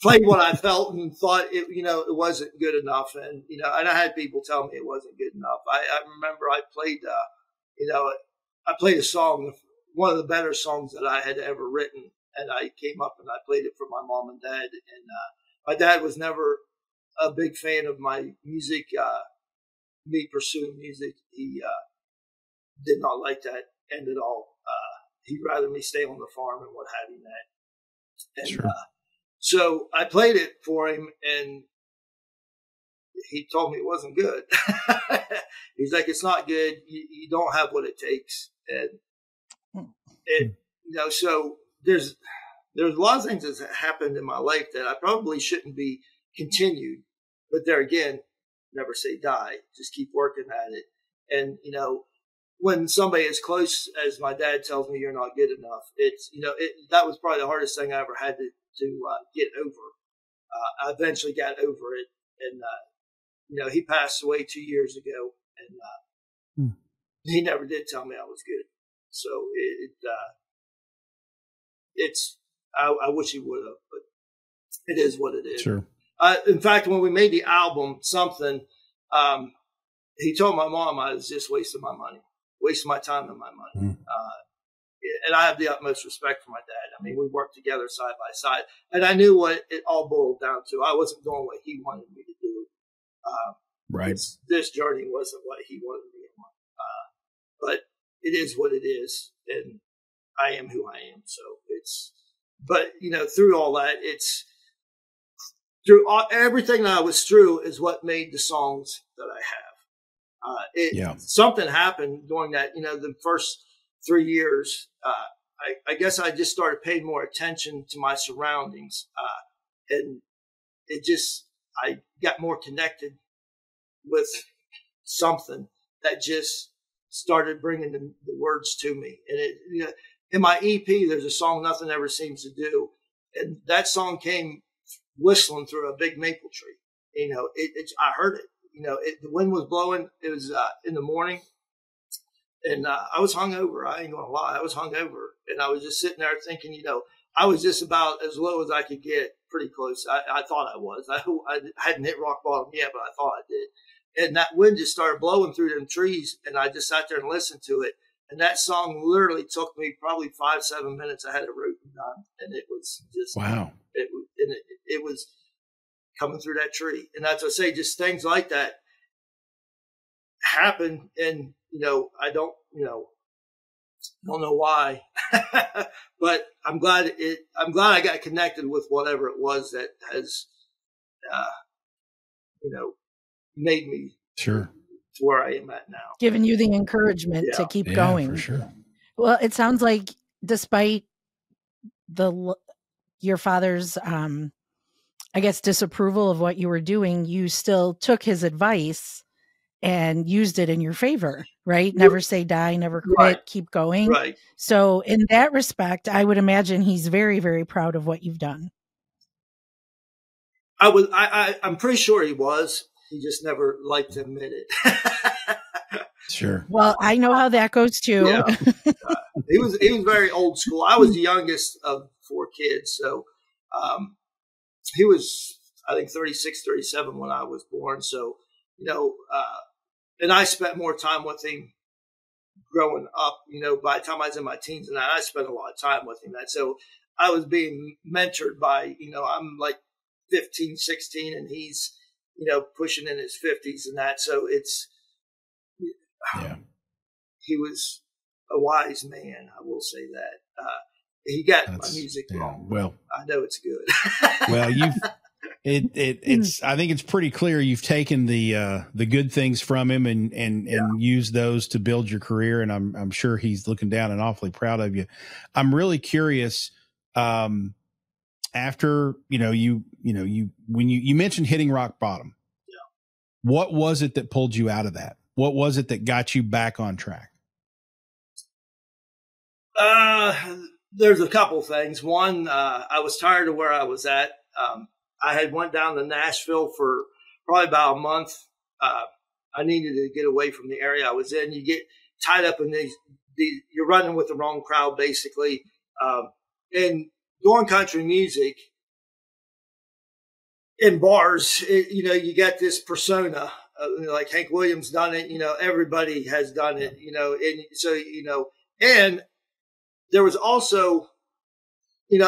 played what I felt and thought it wasn't good enough. And, and I had people tell me it wasn't good enough. I remember I played a song, one of the better songs that I had ever written. And I came up and I played it for my mom and dad. And my dad was never a big fan of my music, me pursuing music. He did not like that end at all. He'd rather me stay on the farm and what have you that. And, sure. So I played it for him, and he told me it wasn't good. He's like, it's not good. You don't have what it takes. And so there's a lot of things that happened in my life that I probably shouldn't be continued. But there again, never say die. Just keep working at it. And, when somebody as close as my dad tells me you're not good enough, it's, that was probably the hardest thing I ever had to get over. I eventually got over it. And, he passed away 2 years ago, and he never did tell me I was good. So I wish he would have, but it is what it is. Sure. In fact, when we made the album, he told my mom I was just wasting my money, wasting my time and my money. And I have the utmost respect for my dad. I mean, we worked together side by side, and I knew what it all boiled down to. I wasn't doing what he wanted me to do. Right. This journey wasn't what he wanted me to. But it is what it is, and I am who I am. So but through all that, everything that I was through is what made the songs that I have. Something happened during that, the first 3 years. I guess I just started paying more attention to my surroundings. And I got more connected with something that just started bringing the words to me. And in my EP, there's a song, Nothing Ever Seems to Do. And that song came whistling through a big maple tree. I heard it. The wind was blowing. It was in the morning, and I was hungover. I ain't gonna lie, I was hungover, and I was just sitting there thinking, I was just about as low as I could get, pretty close. I thought I was. I hadn't hit rock bottom yet, but I thought I did. And that wind just started blowing through them trees, and I just sat there and listened to it. And that song literally took me probably 5-7 minutes. I had it written down, and it was just wow. It was coming through that tree. And as I say, just things like that happen. And, I don't know why, but I'm glad I got connected with whatever it was that has, made me sure to where I am at now. Giving you the encouragement to keep going. For sure. Well, it sounds like despite the your father's, I guess, disapproval of what you were doing, you still took his advice and used it in your favor, right? Never say die, never quit, Right. keep going. Right. So in that respect, I would imagine he's very, very proud of what you've done. I'm pretty sure he was. He just never liked to admit it. Sure. Well, I know how that goes too. Yeah. He was very old school. I was the youngest of 4 kids. So, he was, I think, 36, 37 when I was born. So, and I spent more time with him growing up, by the time I was in my teens, and I spent a lot of time with him. So I was being mentored by, I'm like 15, 16, and he's, pushing in his 50s and that. So he was a wise man. I will say that. He got my music wrong. Well, I know it's good. Well, it's, I think it's pretty clear you've taken the good things from him and used those to build your career. And I'm sure he's looking down and awfully proud of you. I'm really curious, after, when you mentioned hitting rock bottom, what was it that pulled you out of that? What was it that got you back on track? There's a couple things. One, I was tired of where I was at. I had went down to Nashville for probably about a month. I needed to get away from the area I was in. You get tied up in you're running with the wrong crowd, basically. And doing country music in bars, you get this persona, like Hank Williams done it, everybody has done it, and so, and there was also,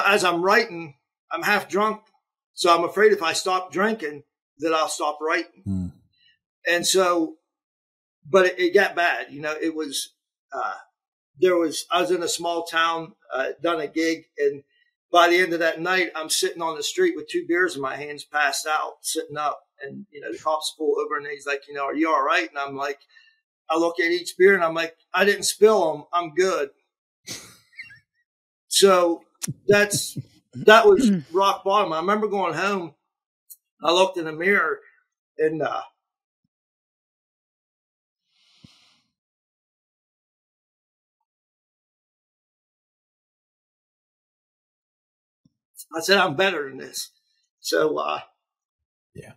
as I'm writing, I'm half drunk. So I'm afraid if I stop drinking, that I'll stop writing. Mm. And so, but it got bad. It was, I was in a small town, done a gig. And by the end of that night, I'm sitting on the street with 2 beers in my hands, passed out, sitting up. And, the cops pull over and he's like, are you all right? And I'm like, I look at each beer and I'm like, I didn't spill them. I'm good. So that was rock bottom. I remember going home. I looked in the mirror and I said, I'm better than this. So, yeah.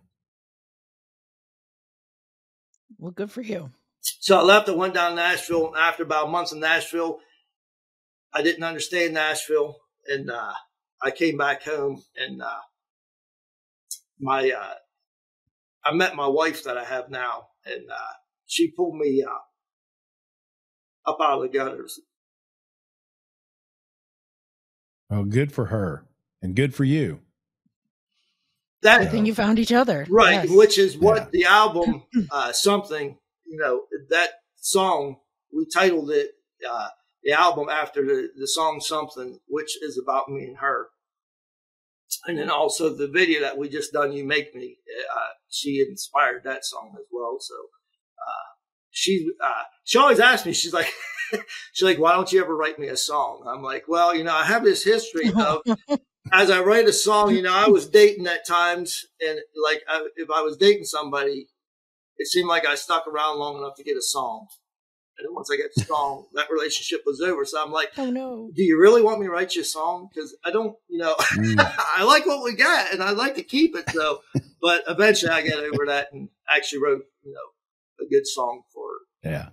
Well, good for you. So I left. I went down to Nashville. And after about a month in Nashville, I didn't understand Nashville. And I came back home and I met my wife that I have now. And she pulled me up out of the gutters. Oh, good for her. And good for you. Good thing you found each other. Right. Yes. Which is what the album, Something, that song, we titled it, the album after the song Something, which is about me and her. And then also the video that we just done, You Make Me, she inspired that song as well. So, she always asks me, she's like, why don't you ever write me a song? I'm like, well, I have this history of, as I write a song, I was dating at times, and like, if I was dating somebody, it seemed like I stuck around long enough to get a song. And then once I get the song, that relationship was over. So I'm like, oh no, do you really want me to write you a song? Because I don't, I like what we got and I'd like to keep it. So, but eventually I got over that and actually wrote, a good song for her. Yeah.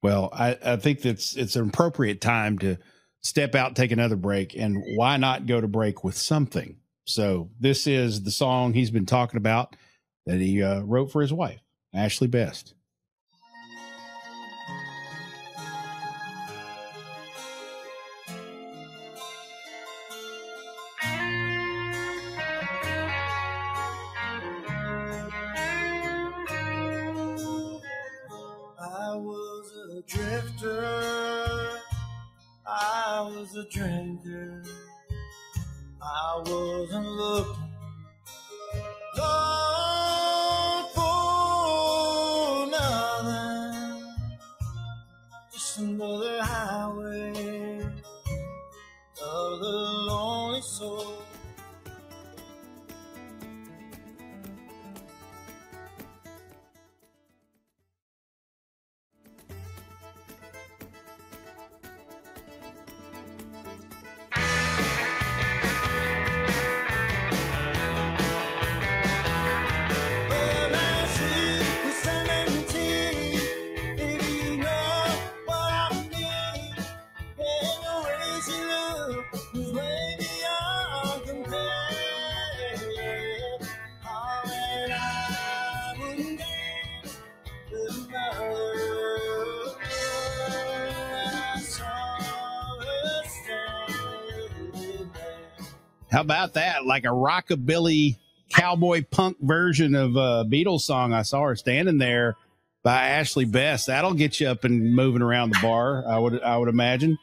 Well, I think it's an appropriate time to step out, take another break, and why not go to break with something? So this is the song he's been talking about that he wrote for his wife, Ashley Best. I was a drifter, I was a drinker, I wasn't looking for nothing, just another highway, another lonely soul. How about that? Like a rockabilly cowboy punk version of a Beatles song. I saw her standing there by Ashley Best. That'll get you up and moving around the bar. I would imagine.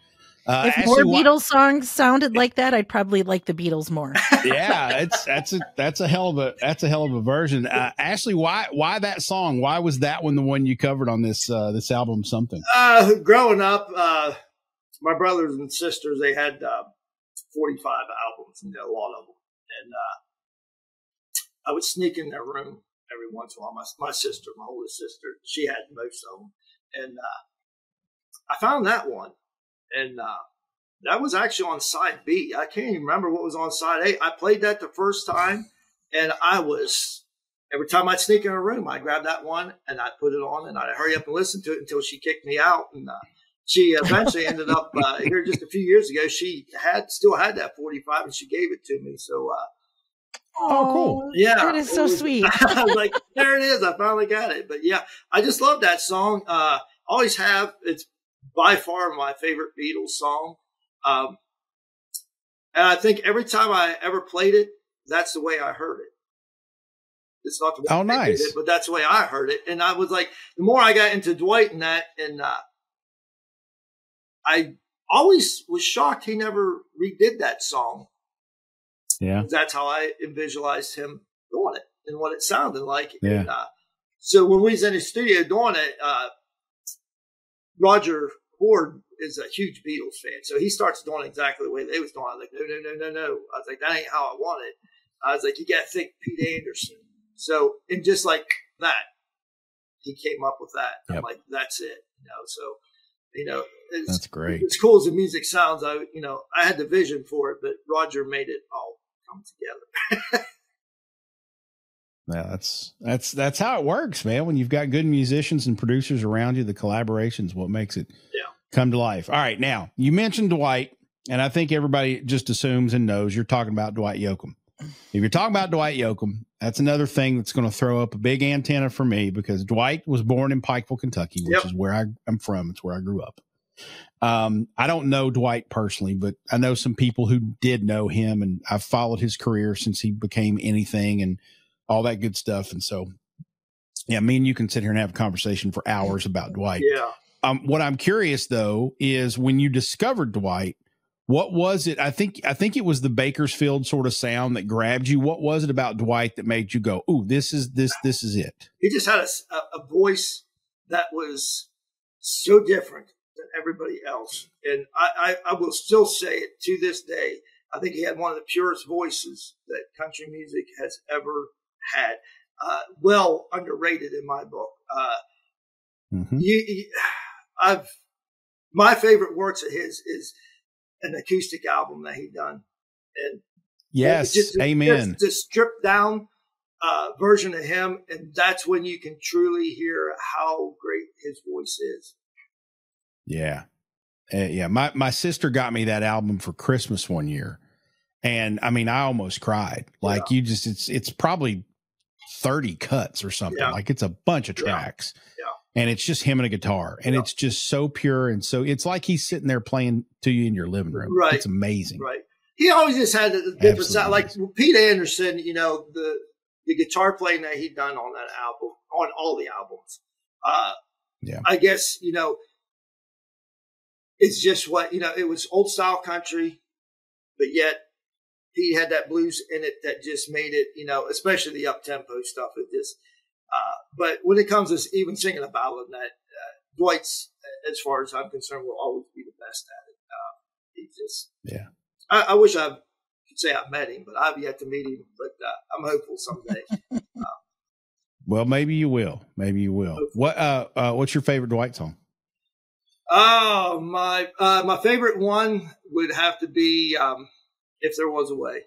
If Ashley, more Beatles songs sounded like that, I'd probably like the Beatles more. Yeah, that's a hell of a version. Ashley, why that song? Why was that one the one you covered on this album? Something. Growing up, my brothers and sisters, they had 45 albums, and a lot of them. And I would sneak in their room every once in a while. My sister, my oldest sister, she had most of them. And I found that one. And that was actually on side B. I can't even remember what was on side A. I played that the first time, and every time I'd sneak in her room, I'd grab that one, and I'd put it on, and I'd hurry up and listen to it until she kicked me out. And she eventually ended up here just a few years ago. She still had that 45, and she gave it to me. So, oh, cool! Yeah, that is so sweet. I was like, there it is. I finally got it. But yeah, I just love that song. Always have. It's by far my favorite Beatles song. And I think every time I ever played it, that's the way I heard it. It's not the way I did it, but that's the way I heard it. And I was like, the more I got into Dwight and that, and I always was shocked he never redid that song. Yeah. That's how I visualized him doing it and what it sounded like. Yeah. And, so when we was in the studio doing it, Roger Ford is a huge Beatles fan. So he starts doing exactly the way they was doing. I was like, no. I was like, that ain't how I want it. I was like, you got to think Pete Anderson. So, and just like that, he came up with that. Yep. I'm like, that's it. So, that's great. As cool as the music sounds, I had the vision for it, but Roger made it all come together. Yeah, that's how it works, man. When you've got good musicians and producers around you, the collaboration's what makes it come to life. All right, now you mentioned Dwight, and I think everybody just assumes and knows you're talking about Dwight Yoakam. If you're talking about Dwight Yoakam, that's another thing that's going to throw up a big antenna for me, because Dwight was born in Pikeville, Kentucky, which is where I'm from. It's where I grew up. I don't know Dwight personally, but I know some people who did know him, and I've followed his career since he became anything and all that good stuff. And so, yeah, me and you can sit here and have a conversation for hours about Dwight. Yeah. What I'm curious though is, when you discovered Dwight, what was it? I think it was the Bakersfield sort of sound that grabbed you. What was it about Dwight that made you go, "Ooh, this is it"? He just had a voice that was so different than everybody else, and I will still say it to this day. I think he had one of the purest voices that country music has ever had. Well underrated in my book. My favorite works of his is an acoustic album that he done, and amen. Just stripped down version of him, and that's when you can truly hear how great his voice is. Yeah. My sister got me that album for Christmas one year, and I mean, I almost cried. Like it's probably 30 cuts or something. Like, it's a bunch of tracks. And it's just him and a guitar, and it's just so pure. And so it's like he's sitting there playing to you in your living room. Right. It's amazing. Right. He always just had a different sound. Like Pete Anderson, the guitar playing that he done on that album, on all the albums. I guess, it's just what, it was old style country, but yet he had that blues in it that just made it, especially the up tempo stuff. It just, but when it comes to even singing a ballad, that Dwight's, as far as I'm concerned, will always be the best at it. He just, I wish I could say I met him, but I've yet to meet him. But I'm hopeful someday. Well, maybe you will. Maybe you will. What's your favorite Dwight song? Oh, my favorite one would have to be If There Was a Way.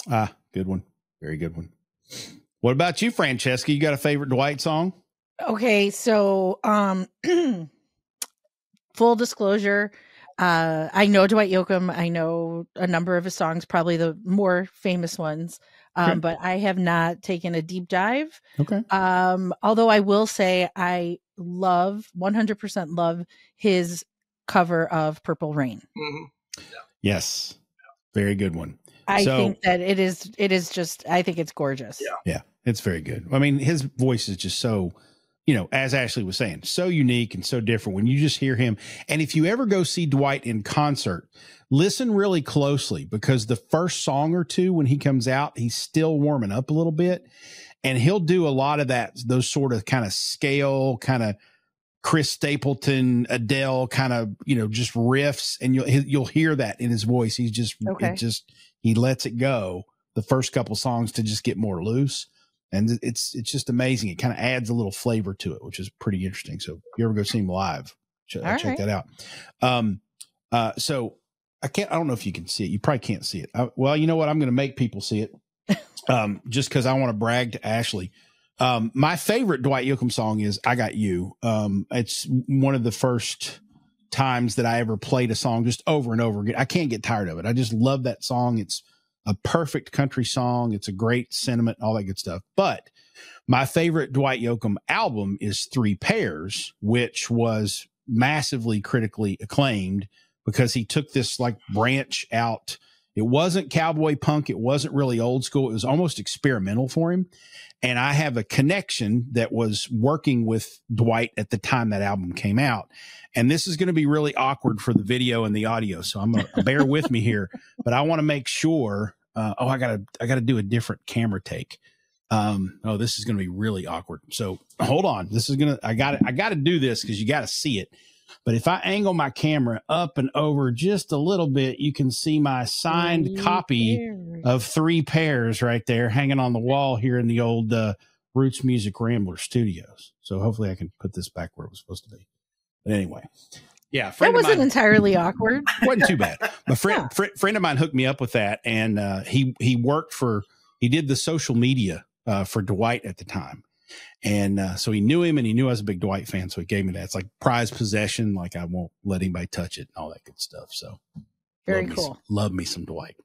Ah, good one. Very good one. What about you, Francesca? You got a favorite Dwight song? Okay, so full disclosure, I know Dwight Yoakam. I know a number of his songs, probably the more famous ones, but I have not taken a deep dive. Okay. Although I will say I 100% love his cover of Purple Rain. Mm-hmm. Yeah. Yes. Very good one. I think that it is just, I think it's gorgeous. Yeah. Yeah. It's very good. I mean, his voice is just so, as Ashley was saying, so unique and so different when you just hear him. And if you ever go see Dwight in concert, listen really closely, because the first song or two, when he comes out, he's still warming up a little bit, and he'll do a lot of those sort of kind of scale, kind of Chris Stapleton, Adele kind of, just riffs, and you'll hear that in his voice. He's just, he lets it go the first couple songs to just get more loose. And it's just amazing. It kind of adds a little flavor to it, which is pretty interesting. So if you ever go see him live, check that out. So I don't know if you can see it. You probably can't see it. Well, you know what? I'm going to make people see it. Just cause I want to brag to Ashley. My favorite Dwight Yoakam song is I Got You. It's one of the first times that I ever played a song just over and over again. I can't get tired of it. I just love that song. It's a perfect country song. It's a great sentiment, all that good stuff. But my favorite Dwight Yoakam album is 3 Pairs, which was massively critically acclaimed because he took this like branch out. It wasn't cowboy punk. It wasn't really old school. It was almost experimental for him. And I have a connection that was working with Dwight at the time that album came out. And this is going to be really awkward for the video and the audio. So I'm going to bear with me here, but I want to make sure. I gotta do a different camera take. This is going to be really awkward. So hold on. I got to do this because you got to see it. But if I angle my camera up and over just a little bit, you can see my signed copy of 3 Pairs right there hanging on the wall here in the old Roots Music Rambler studios. So hopefully I can put this back where it was supposed to be. But anyway, yeah. That wasn't entirely awkward. Wasn't too bad. My friend of mine hooked me up with that. And he did the social media for Dwight at the time. And so he knew him, and he knew I was a big Dwight fan. So he gave me that. It's like prized possession. Like I won't let anybody touch it and all that good stuff. So very cool. Love me some Dwight.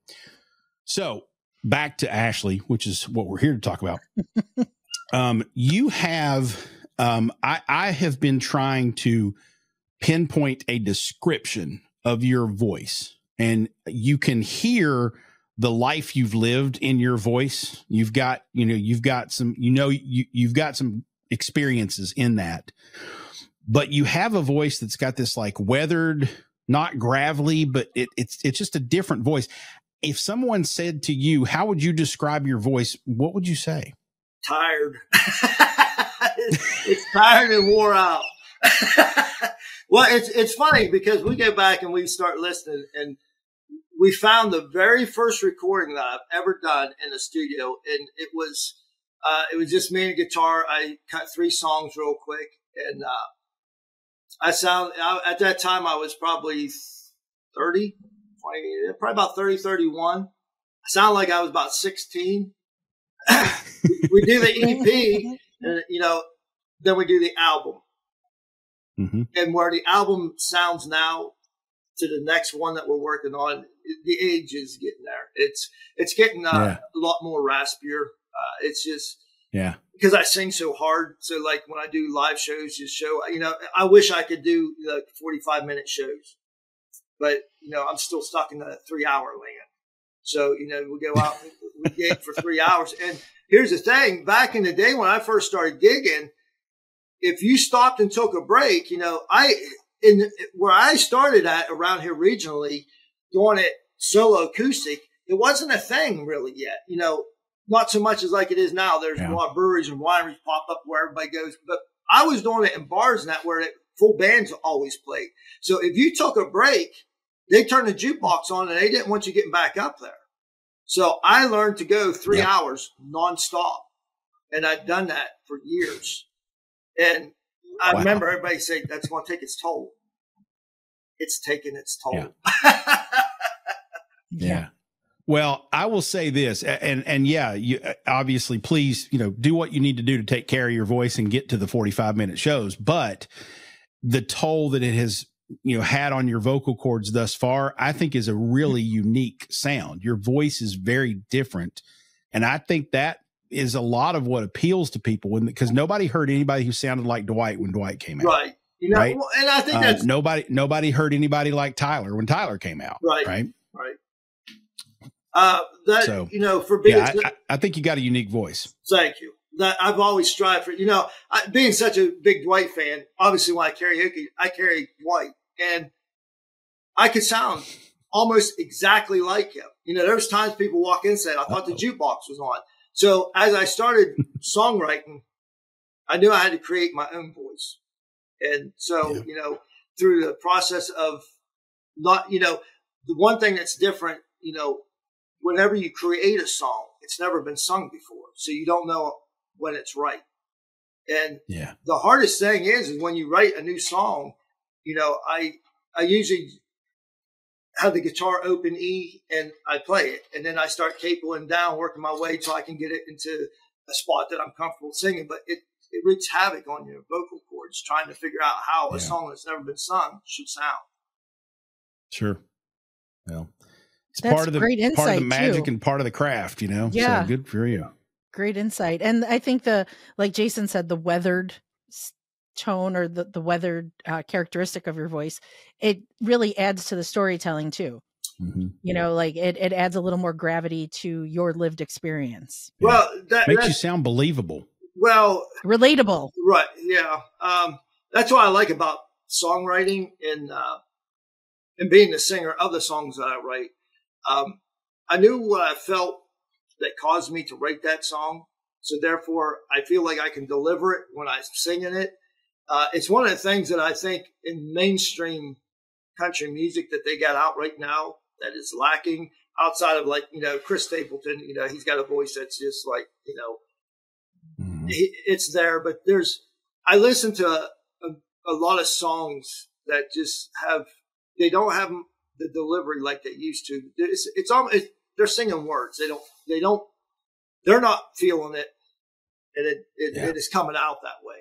So back to Ashley, which is what we're here to talk about. You have, I have been trying to pinpoint a description of your voice, and you can hear the life you've lived in your voice. You've got some experiences in that, but you have a voice that's got this like weathered, not gravelly, but it's just a different voice. If someone said to you, how would you describe your voice? What would you say? Tired. It's tired and wore out. Well, it's funny because we go back and we start listening, and we found the very first recording that I've ever done in the studio, and it was just me and guitar. I cut 3 songs real quick, and at that time I was probably 30, 20, probably about 30, 31. I sound like I was about 16. We do the EP, and then we do the album. Mm-hmm. And where the album sounds now to the next one that we're working on, the age is getting there. It's getting a lot more raspier. It's just because I sing so hard. So like when I do live shows, I wish I could do like 45-minute shows, but I'm still stuck in the 3-hour land. So we go out, we gig for 3 hours. And here's the thing: back in the day when I first started gigging, if you stopped and took a break, where I started at around here regionally, doing it solo acoustic, it wasn't a thing really yet. Not so much as like it is now. There's a lot of breweries and wineries pop up where everybody goes, but I was doing it in bars and that where full bands always played. So if you took a break, they turned the jukebox on and they didn't want you getting back up there. So I learned to go 3 hours nonstop. And I'd done that for years. And I remember everybody saying that's going to take its toll. It's taking its toll. Yeah. Well, I will say this, and yeah, you obviously, please, do what you need to do to take care of your voice and get to the 45-minute shows. But the toll that it has, had on your vocal cords thus far, I think is a really unique sound. Your voice is very different. And I think that is a lot of what appeals to people because nobody heard anybody who sounded like Dwight when Dwight came out. Right. Right? And I think that's nobody heard anybody like Tyler when Tyler came out. Right. Right. For being, I think you got a unique voice. Thank you. That I've always strived for, being such a big Dwight fan, obviously when I karaoke, I carry Dwight and I could sound almost exactly like him. There was times people walk in and say, I thought the jukebox was on. So as I started songwriting, I knew I had to create my own voice. And so, through the process of not, the one thing that's different, whenever you create a song, it's never been sung before. So you don't know when it's right. And the hardest thing is when you write a new song, I usually have the guitar open E and I play it. And then I start cabling down, working my way till I can get it into a spot that I'm comfortable singing. But it wreaks havoc on your vocal cords trying to figure out how a song that's never been sung should sound. Sure. Well, it's That's part of the magic and part of the craft, Yeah. So good for you. Great insight. And I think like Jason said, the weathered tone or the weathered characteristic of your voice, it really adds to the storytelling too. Mm-hmm. Like it adds a little more gravity to your lived experience. Well, makes you sound believable. Well, relatable. Right. Yeah. That's what I like about songwriting and being the singer of the songs that I write. I knew what I felt that caused me to write that song. So therefore I feel like I can deliver it when I'm singing it. It's one of the things that I think in mainstream country music that they got out right now that is lacking outside of Chris Stapleton, he's got a voice that's just like, mm-hmm. It's there, but I listen to a lot of songs that just they don't have the delivery like they used to. They're singing words. They're not feeling it. And it is coming out that way.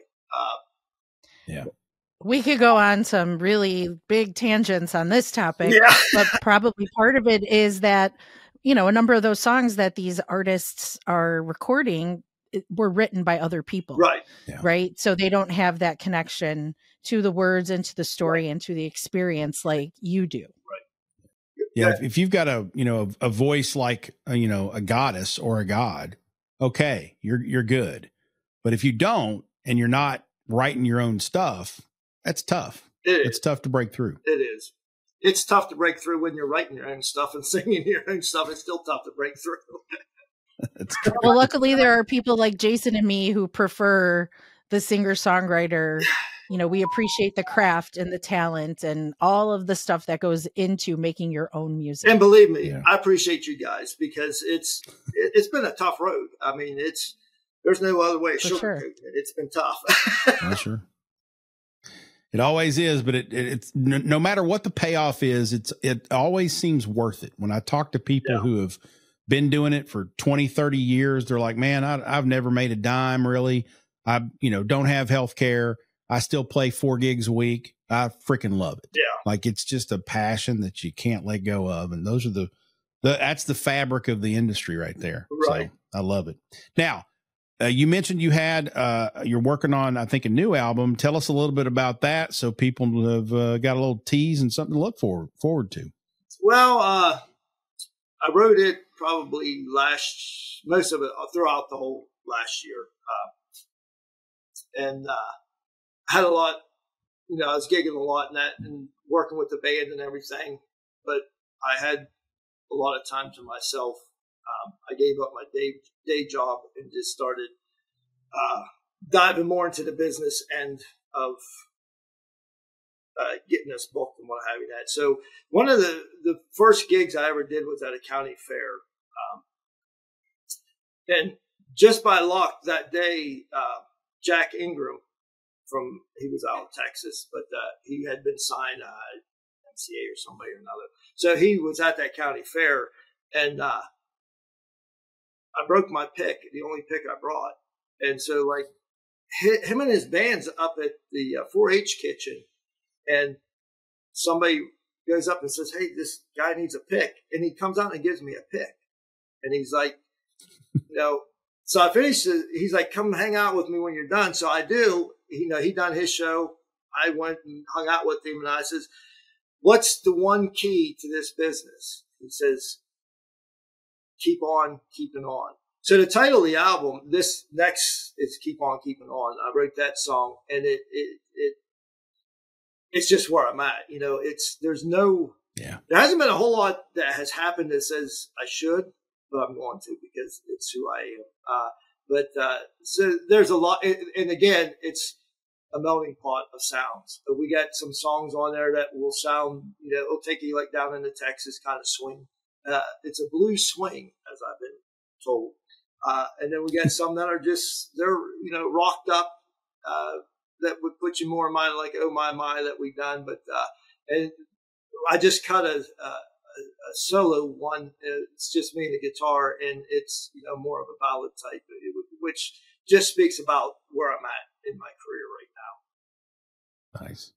We could go on some really big tangents on this topic, but probably part of it is that, a number of those songs that these artists are recording were written by other people. Right. Right. So they don't have that connection to the words and to the story and to the experience like you do. Right. Yeah. If you've got a voice like, a goddess or a god, okay, you're good. But if you don't, and you're not writing your own stuff, that's tough. It's tough to break through. It is. It's tough to break through when you're writing your own stuff and singing your own stuff. It's still tough to break through. That's true. Well, luckily there are people like Jason and me who prefer the singer-songwriter. We appreciate the craft and the talent and all of the stuff that goes into making your own music. And believe me, I appreciate you guys because it's been a tough road. I mean, there's no other way to sugarcoat it. It's been tough. For sure. It always is, but it's no matter what the payoff is, it always seems worth it. When I talk to people who have been doing it for 20, 30 years, they're like, man, I've never made a dime really. I, don't have health care. I still play 4 gigs a week. I freaking love it. Yeah. Like it's just a passion that you can't let go of. And those are that's the fabric of the industry right there. Right. So I love it. Now, you mentioned you had, you're working on, I think, a new album. Tell us a little bit about that so people have got a little tease and something to look forward to. Well, I wrote it probably most of it throughout the whole last year. And had a lot, I was gigging a lot in that and working with the band and everything. But I had a lot of time to myself. I gave up my day job and just started diving more into the business end of getting us booked and what have you. That. So one of the first gigs I ever did was at a county fair. And just by luck that day, Jack Ingram he was out of Texas, but he had been signed MCA or somebody or another. So he was at that county fair, and I broke my pick, the only pick I brought. And so like him and his band's up at the 4-H kitchen, and somebody goes up and says, "Hey, this guy needs a pick." And he comes out and gives me a pick. And he's like, so I finished it. He's like, "Come hang out with me when you're done." So I do. He done his show. I went and hung out with him, and I says, "What's the one key to this business?" He says, "Keep on keeping on." So the title of the album, this next is "Keep On Keeping On." I wrote that song, and it's just where I'm at. There hasn't been a whole lot that has happened that says I should, but I'm going to, because it's who I am. So there's a lot, and again, it's a melting pot of sounds. But we got some songs on there that will sound, it'll take you like down into Texas kind of swing. It's a blues swing, as I've been told. And then we got some that are just, they're, rocked up, that would put you more in mind, like "Oh My My" that we've done. But, and I just cut a solo one. It's just me and the guitar, and it's, more of a ballad type, which just speaks about where I'm at in my career right now. Nice.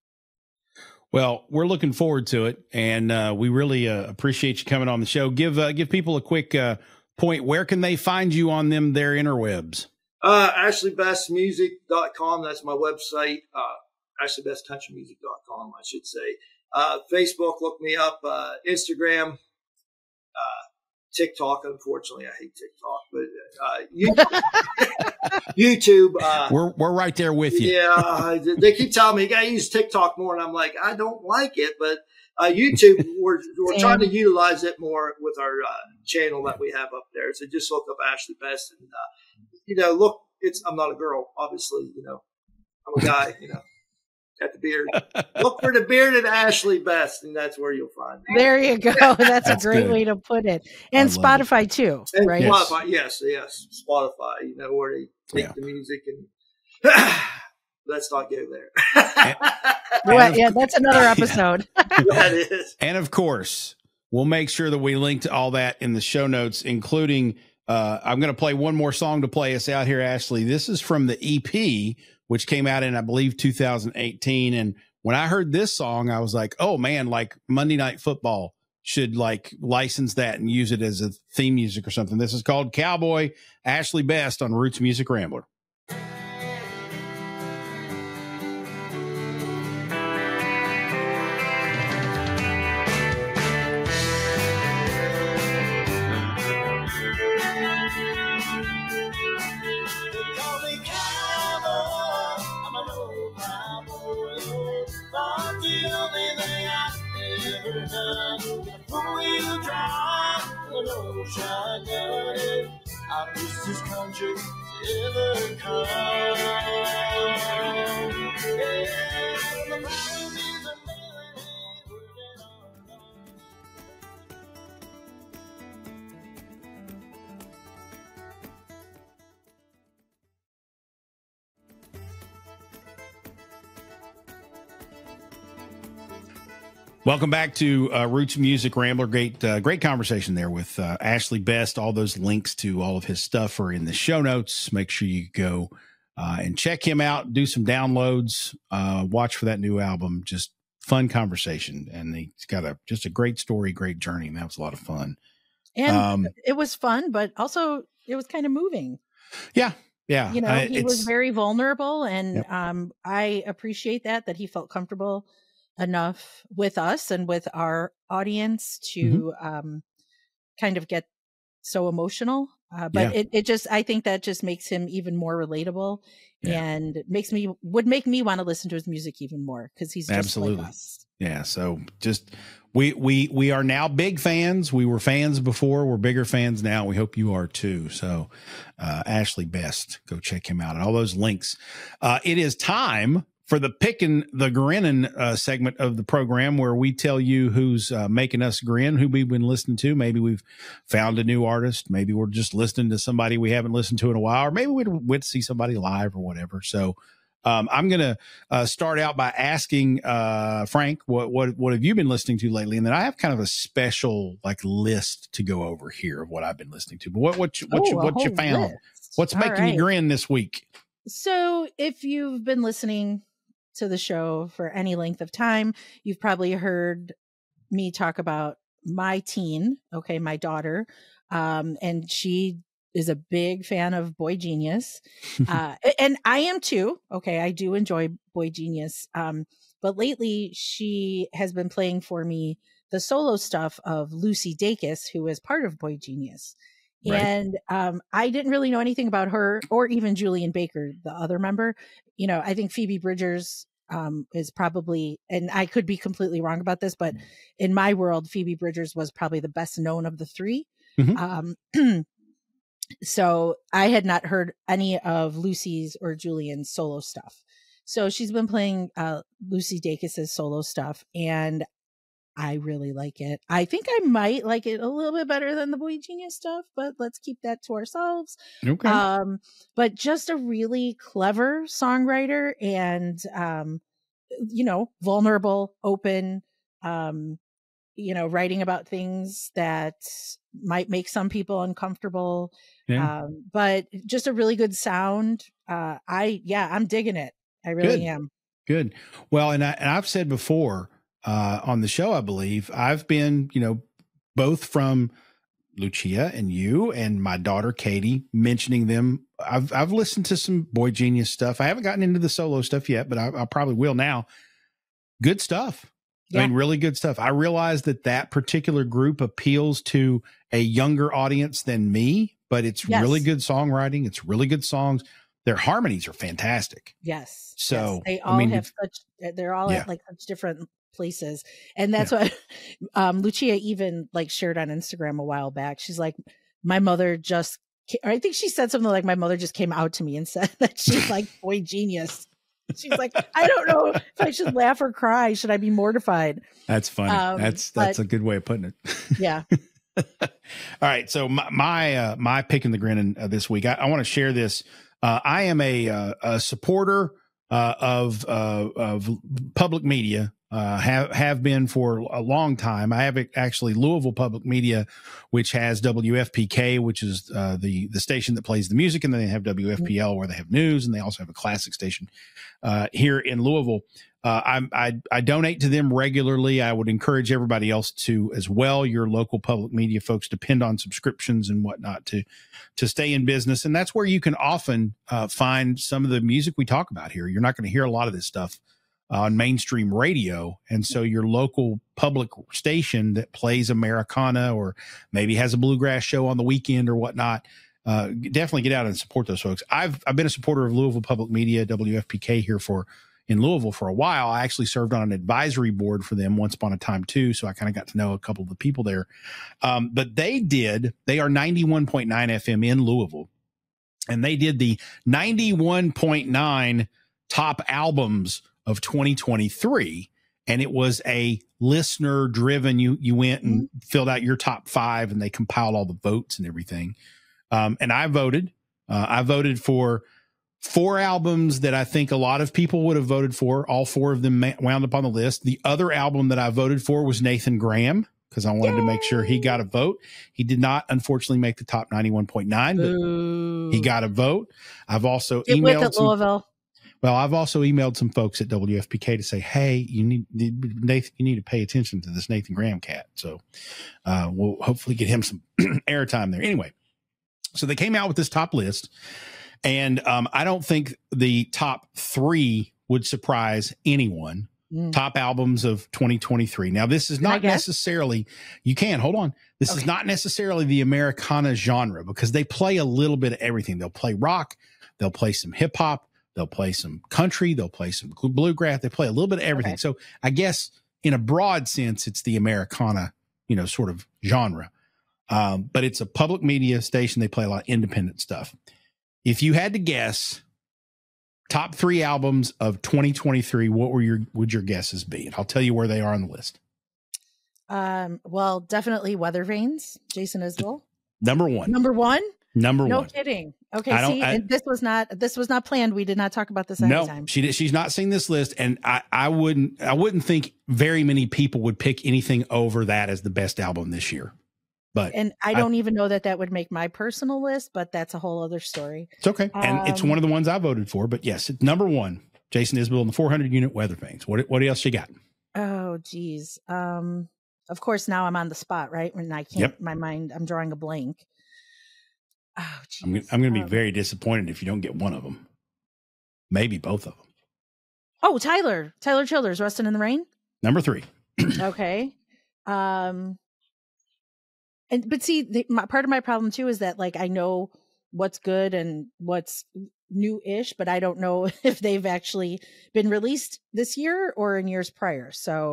Well, we're looking forward to it, and we really appreciate you coming on the show. Give people a quick point. Where can they find you on their interwebs? AshleyBestMusic.com. That's my website. AshleyBestCountryMusic.com, I should say. Facebook, look me up. Instagram, TikTok. Unfortunately, I hate TikTok, but YouTube. We're right there with you. Yeah, they keep telling me you gotta use TikTok more, and I'm like, I don't like it, but YouTube, we're trying to utilize it more with our channel that we have up there. So just look up Ashley Best, and look, I'm not a girl, obviously. I'm a guy. Got the beard. Look for the bearded Ashley Best, and that's where you'll find me. There you go. That's a great way to put it. And Spotify too, and right? Spotify, yes. Spotify, where they take the music, and let's not go there. That's another episode. That is. And of course, we'll make sure that we link to all that in the show notes, including I'm going to play one more song to play us out here, Ashley. This is from the EP, which came out in, I believe, 2018. And when I heard this song, I was like, oh man, like Monday Night Football should like license that and use it as a theme music or something. This is called Cowboy, Ashley Best on Roots Music Rambler. I wish this country ever come. Welcome back to Roots Music Rambler. Great conversation there with Ashley Best. All those links to all of his stuff are in the show notes. Make sure you go and check him out, do some downloads, watch for that new album. Just fun conversation. And he's got just a great story, great journey. And that was a lot of fun. And it was fun, but also it was kind of moving. Yeah. Yeah. He was very vulnerable, and I appreciate that he felt comfortable enough with us and with our audience to kind of get so emotional. But I think that just makes him even more relatable and would make me want to listen to his music even more, because he's just absolutely like us. Yeah. So just, we are now big fans. We were fans before. We're bigger fans now. We hope you are too. So, Ashley Best, go check him out and all those links. It is time for the picking the grinning segment of the program, where we tell you who's making us grin, who we've been listening to. Maybe we've found a new artist. Maybe we're just listening to somebody we haven't listened to in a while, or maybe we went to see somebody live or whatever. So I'm going to start out by asking Frank, what have you been listening to lately? And then I have kind of a special list to go over here of what I've been listening to. But what you found? List. What's making you grin this week? So if you've been listening to the show for any length of time, you've probably heard me talk about my teen, my daughter. And she is a big fan of Boy Genius. And I am too. I do enjoy Boy Genius. But lately she has been playing for me the solo stuff of Lucy Dacus, who is part of Boy Genius. Right. And I didn't really know anything about her or even Julian Baker, the other member. I think Phoebe Bridgers is probably, and I could be completely wrong about this, but in my world, Phoebe Bridgers was probably the best known of the three. Mm-hmm. So I had not heard any of Lucy's or Julian's solo stuff. So she's been playing Lucy Dacus's solo stuff, and I really like it. I think I might like it a little bit better than the Boy Genius stuff, but let's keep that to ourselves. Okay. But just a really clever songwriter and, vulnerable, open, writing about things that might make some people uncomfortable. Yeah. But just a really good sound. I'm digging it. I really am. Good. Well, and I've said before, on the show, I believe I've been, both from Lucia and you and my daughter, Katie, mentioning them. I've listened to some Boy Genius stuff. I haven't gotten into the solo stuff yet, but I probably will now. Good stuff. Yeah. I mean, really good stuff. I realize that particular group appeals to a younger audience than me, but it's really good songwriting. It's really good songs. Their harmonies are fantastic. Yes. So they all they're all at such different places. And that's what Lucia even shared on Instagram a while back. She's like, my mother just, I think she said something like, my mother just came out to me and said that she's like Boy Genius. She's like, I don't know if I should laugh or cry. Should I be mortified? That's funny. That's a good way of putting it. Yeah. All right. So my pick in the grin this week, I want to share this. I am a supporter of public media. Have been for a long time. I have actually Louisville Public Media, which has WFPK, which is the station that plays the music, and then they have WFPL where they have news, and they also have a classic station here in Louisville. I donate to them regularly. I would encourage everybody else to as well. Your local public media folks depend on subscriptions and whatnot to stay in business, and that's where you can often find some of the music we talk about here. You're not going to hear a lot of this stuff on mainstream radio. And so your local public station that plays Americana or maybe has a bluegrass show on the weekend or whatnot, definitely get out and support those folks. I've been a supporter of Louisville Public Media, WFPK here in Louisville for a while. I actually served on an advisory board for them once upon a time too. So I kind of got to know a couple of the people there. But they are 91.9 FM in Louisville, and they did the 91.9 top albums of 2023. And it was a listener driven. You went and filled out your top 5 and they compiled all the votes and everything. And I voted for 4 albums that I think a lot of people would have voted for. All 4 of them wound up on the list. The other album that I voted for was Nathan Graham, because I wanted to make sure he got a vote. He did not, unfortunately, make the top 91.9, but he got a vote. I've also emailed Louisville. Well, I've also emailed some folks at WFPK to say, hey, Nathan, you need to pay attention to this Nathan Graham cat. So we'll hopefully get him some airtime there. Anyway, so they came out with this top list, and I don't think the top 3 would surprise anyone. Top albums of 2023. Now, this is not necessarily, this is not necessarily the Americana genre, because they play a little bit of everything. They'll play rock, they'll play some hip hop, they'll play some country, they'll play some bluegrass, they play a little bit of everything. Okay. So I guess in a broad sense, it's the Americana, sort of genre. But it's a public media station. They play a lot of independent stuff. If you had to guess, top 3 albums of 2023. What would your guesses be? And I'll tell you where they are on the list. Well, definitely Weather Vanes, Jason Isbell. Number one. No one. Kidding. Okay. And this was not planned. We did not talk about this ahead of time. She's not seen this list. And I wouldn't think very many people would pick anything over that as the best album this year. And I don't even know that would make my personal list, but that's a whole other story. It's okay. And it's one of the ones I voted for, but yes, it's number 1, Jason Isbell and the 400 unit Weather Vanes. What else you got? Oh, geez. Of course, now I'm on the spot, right? When I can't, my mind, I'm drawing a blank. Oh, geez. I'm going to be very disappointed if you don't get one of them. Maybe both of them. Oh, Tyler Childers, Rustin' in the Rain. Number 3. Okay. But see, part of my problem too is that like I know what's good and what's new-ish, but I don't know if they've actually been released this year or in years prior. So,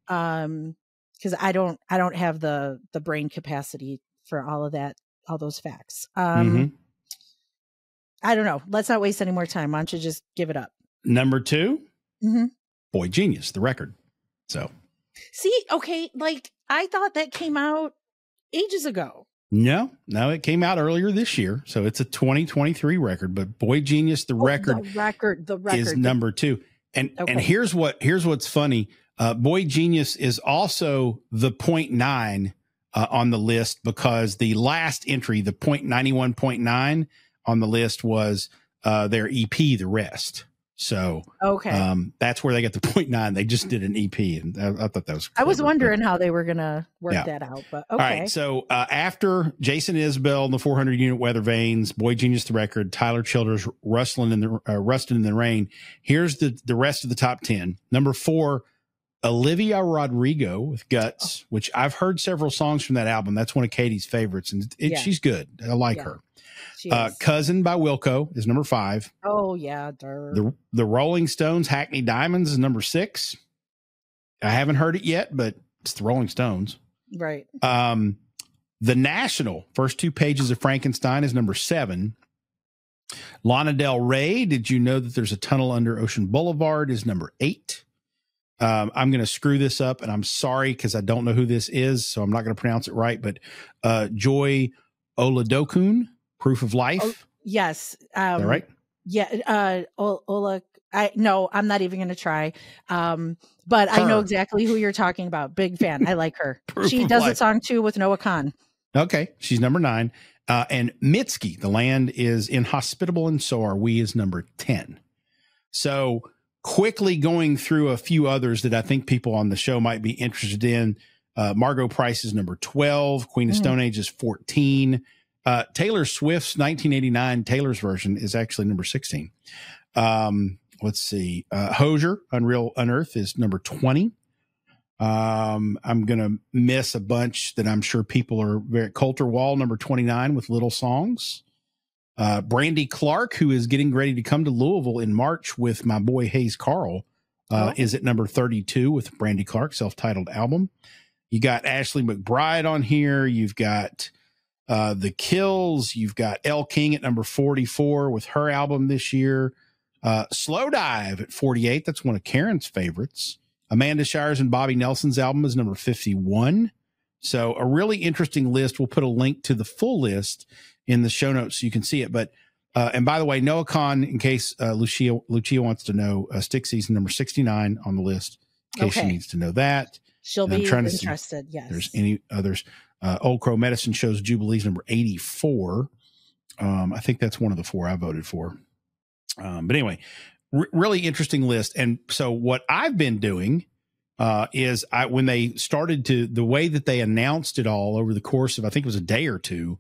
because I don't have the brain capacity for all of that, all those facts. I don't know. Let's not waste any more time. Why don't you just give it up? Number 2, Boy Genius, the record. So, see, okay, like I thought that came out ages ago. No, it came out earlier this year, so it's a 2023 record. But Boy Genius, the record is number 2. And here's what's funny. Boy Genius is also the 0.9 on the list because the last entry, the 91.9 on the list, was their EP, The Rest. So that's where they got the 0.9. They just did an EP, and I thought that was clever. I was wondering how they were going to work that out, but okay. All right, so after Jason Isbell and the 400 unit Weather Vanes, Boy Genius the record, Tyler Childers, Rustin' in the Rain, here's the rest of the top 10. Number 4, Olivia Rodrigo with Guts, which I've heard several songs from that album. That's one of Katie's favorites, and she's good. I like her. Cousin by Wilco is number 5. Oh yeah. The Rolling Stones Hackney Diamonds is number 6. I haven't heard it yet, but it's the Rolling Stones. Right. The National, First 2 Pages of Frankenstein, is number 7. Lana Del Rey, Did You Know That There's a Tunnel Under Ocean Boulevard, is number 8. I'm going to screw this up, and I'm sorry because I don't know who this is, so I'm not going to pronounce it right, but Joy Oladokun, Proof of Life. Oh, yes. Is that right? Yeah. Ola. No, I'm not even going to try. But I know exactly who you're talking about. Big fan. I like her. She does a song too with Noah Khan. Okay. She's number 9. And Mitski, The Land is Inhospitable and So Are We, is number 10. So quickly going through a few others that I think people on the show might be interested in. Margot Price is number 12. Queen of Stone Age is 14. Taylor Swift's 1989 Taylor's version is actually number 16. Let's see. Hozier, Unreal Unearth, is number 20. I'm going to miss a bunch that I'm sure people are very. Coulter Wall, number 29 with Little Songs. Brandy Clark, who is getting ready to come to Louisville in March with my boy Hayes Carl, is at number 32 with Brandy Clark, self-titled album. You got Ashley McBride on here. You've got The Kills. You've got Elle King at number 44 with her album this year. Slow Dive at 48. That's one of Karen's favorites. Amanda Shires and Bobby Nelson's album is number 51. So a really interesting list. We'll put a link to the full list in the show notes so you can see it. But, and by the way, Noah Khan, in case Lucia wants to know, Stick Season number 69 on the list, in case she needs to know that. She'll be interested. Yes. If there's any others. Old Crow Medicine Shows Jubilees number 84. I think that's one of the 4 I voted for. But anyway, really interesting list. And so what I've been doing is when they started the way that they announced it all over the course of, I think it was a day or two,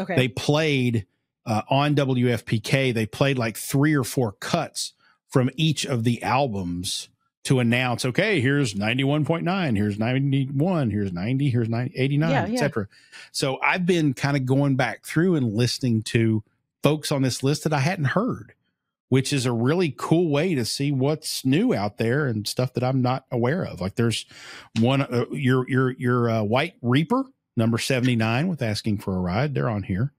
they played on WFPK, they played like 3 or 4 cuts from each of the albums to announce, okay, here's 91.9, here's 91, here's 90, here's 89, etc. So I've been kind of going back through and listening to folks on this list that I hadn't heard, which is a really cool way to see what's new out there and stuff that I'm not aware of. Like there's one, your White Reaper, number 79 with Asking for a Ride. They're on here.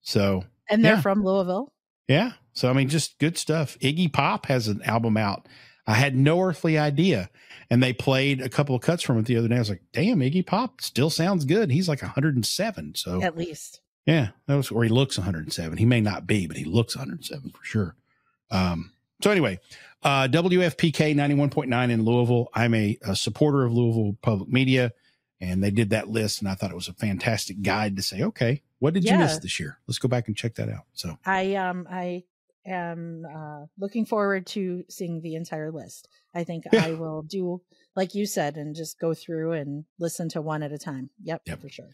So, and they're from Louisville. Yeah. So, I mean, just good stuff. Iggy Pop has an album out. I had no earthly idea. And they played a couple of cuts from it the other day. I was like, damn, Iggy Pop still sounds good. He's like 107. So at least. Yeah, that was where he looks 107. He may not be, but he looks 107 for sure. So anyway, WFPK 91.9 in Louisville. I'm a supporter of Louisville Public Media, and they did that list, and I thought it was a fantastic guide to say, okay, what did you miss this year? Let's go back and check that out. So I am looking forward to seeing the entire list. I think I will do like you said and just go through and listen to one at a time. Yep. For sure.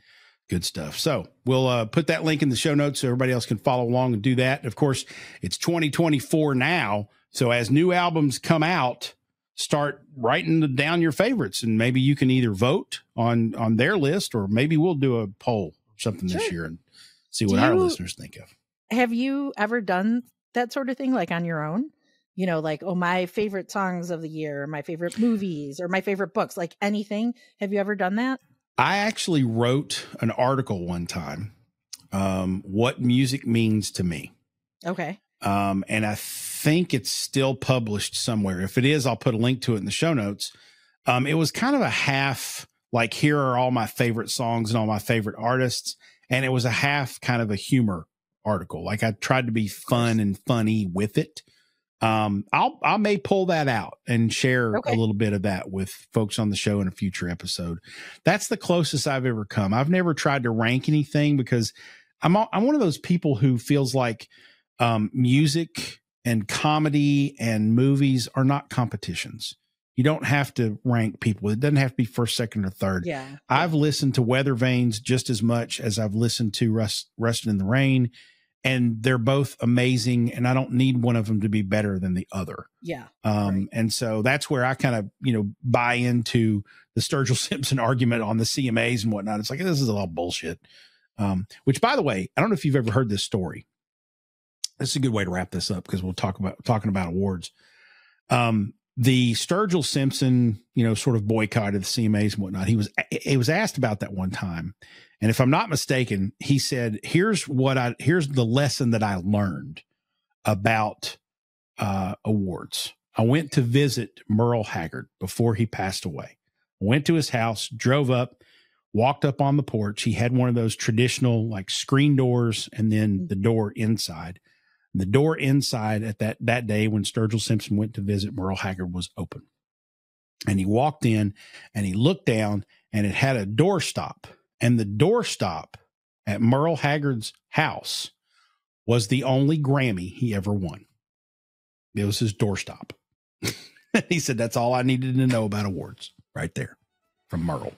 Good stuff. So we'll put that link in the show notes so everybody else can follow along and do that. Of course, it's 2024 now. So as new albums come out, start writing down your favorites, and maybe you can either vote on their list, or maybe we'll do a poll or something this year and see what our listeners think of. Have you ever done that sort of thing, like on your own? You know, like, oh, my favorite songs of the year, or my favorite movies, or my favorite books, like anything. Have you ever done that? I actually wrote an article one time, what music means to me. Okay. And I think it's still published somewhere. If it is, I'll put a link to it in the show notes. It was kind of a half, like, here are all my favorite songs and all my favorite artists. And it was a half kind of a humor article. Like, I tried to be fun and funny with it. I may pull that out and share a little bit of that with folks on the show in a future episode. That's the closest I've ever come. I've never tried to rank anything because I'm one of those people who feels like music and comedy and movies are not competitions. You don't have to rank people. It doesn't have to be first, second, or third. Yeah. I've listened to Weather Vanes just as much as I've listened to Rustin' in the Rain. And they're both amazing, and I don't need one of them to be better than the other. Yeah. And so that's where I kind of, buy into the Sturgill Simpson argument on the CMAs and whatnot. It's like, this is all bullshit. Which, by the way, I don't know if you've ever heard this story. This is a good way to wrap this up because we'll talking about awards. The Sturgill Simpson, sort of boycotted the CMAs and whatnot. He was asked about that one time. And if I'm not mistaken, he said, here's the lesson that I learned about awards. I went to visit Merle Haggard before he passed away. I went to his house, drove up, walked up on the porch. He had one of those traditional like screen doors and then the door inside. The door inside at that day when Sturgill Simpson went to visit Merle Haggard was open. And he walked in and he looked down and it had a doorstop. And the doorstop at Merle Haggard's house was the only Grammy he ever won. It was his doorstop. He said, that's all I needed to know about awards right there from Merle.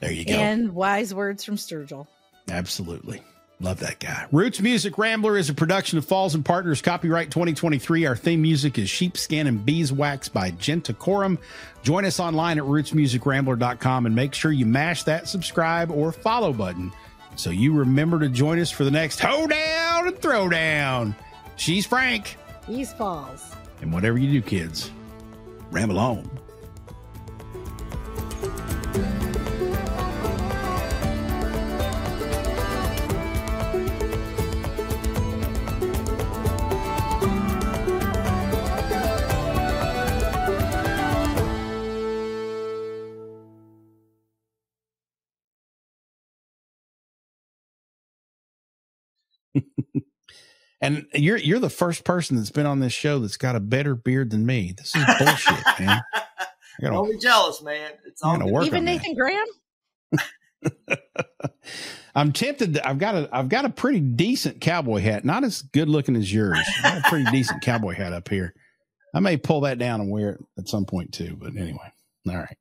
There you go. And wise words from Sturgill. Absolutely. Love that guy. Roots Music Rambler is a production of Falls and Partners, copyright 2023. Our theme music is Sheepskin and Beeswax by Gentacorum. Join us online at rootsmusicrambler.com and make sure you mash that subscribe or follow button so you remember to join us for the next hoedown and throwdown. She's Frank. He's Falls. And whatever you do, kids, ramble on. And you're the first person that's been on this show that's got a better beard than me. This is bullshit, man. Don't be jealous, man. It's all good. Even Nathan Graham. I'm tempted. I've got a pretty decent cowboy hat, not as good looking as yours. I got a pretty decent cowboy hat up here. I may pull that down and wear it at some point too. But anyway, all right.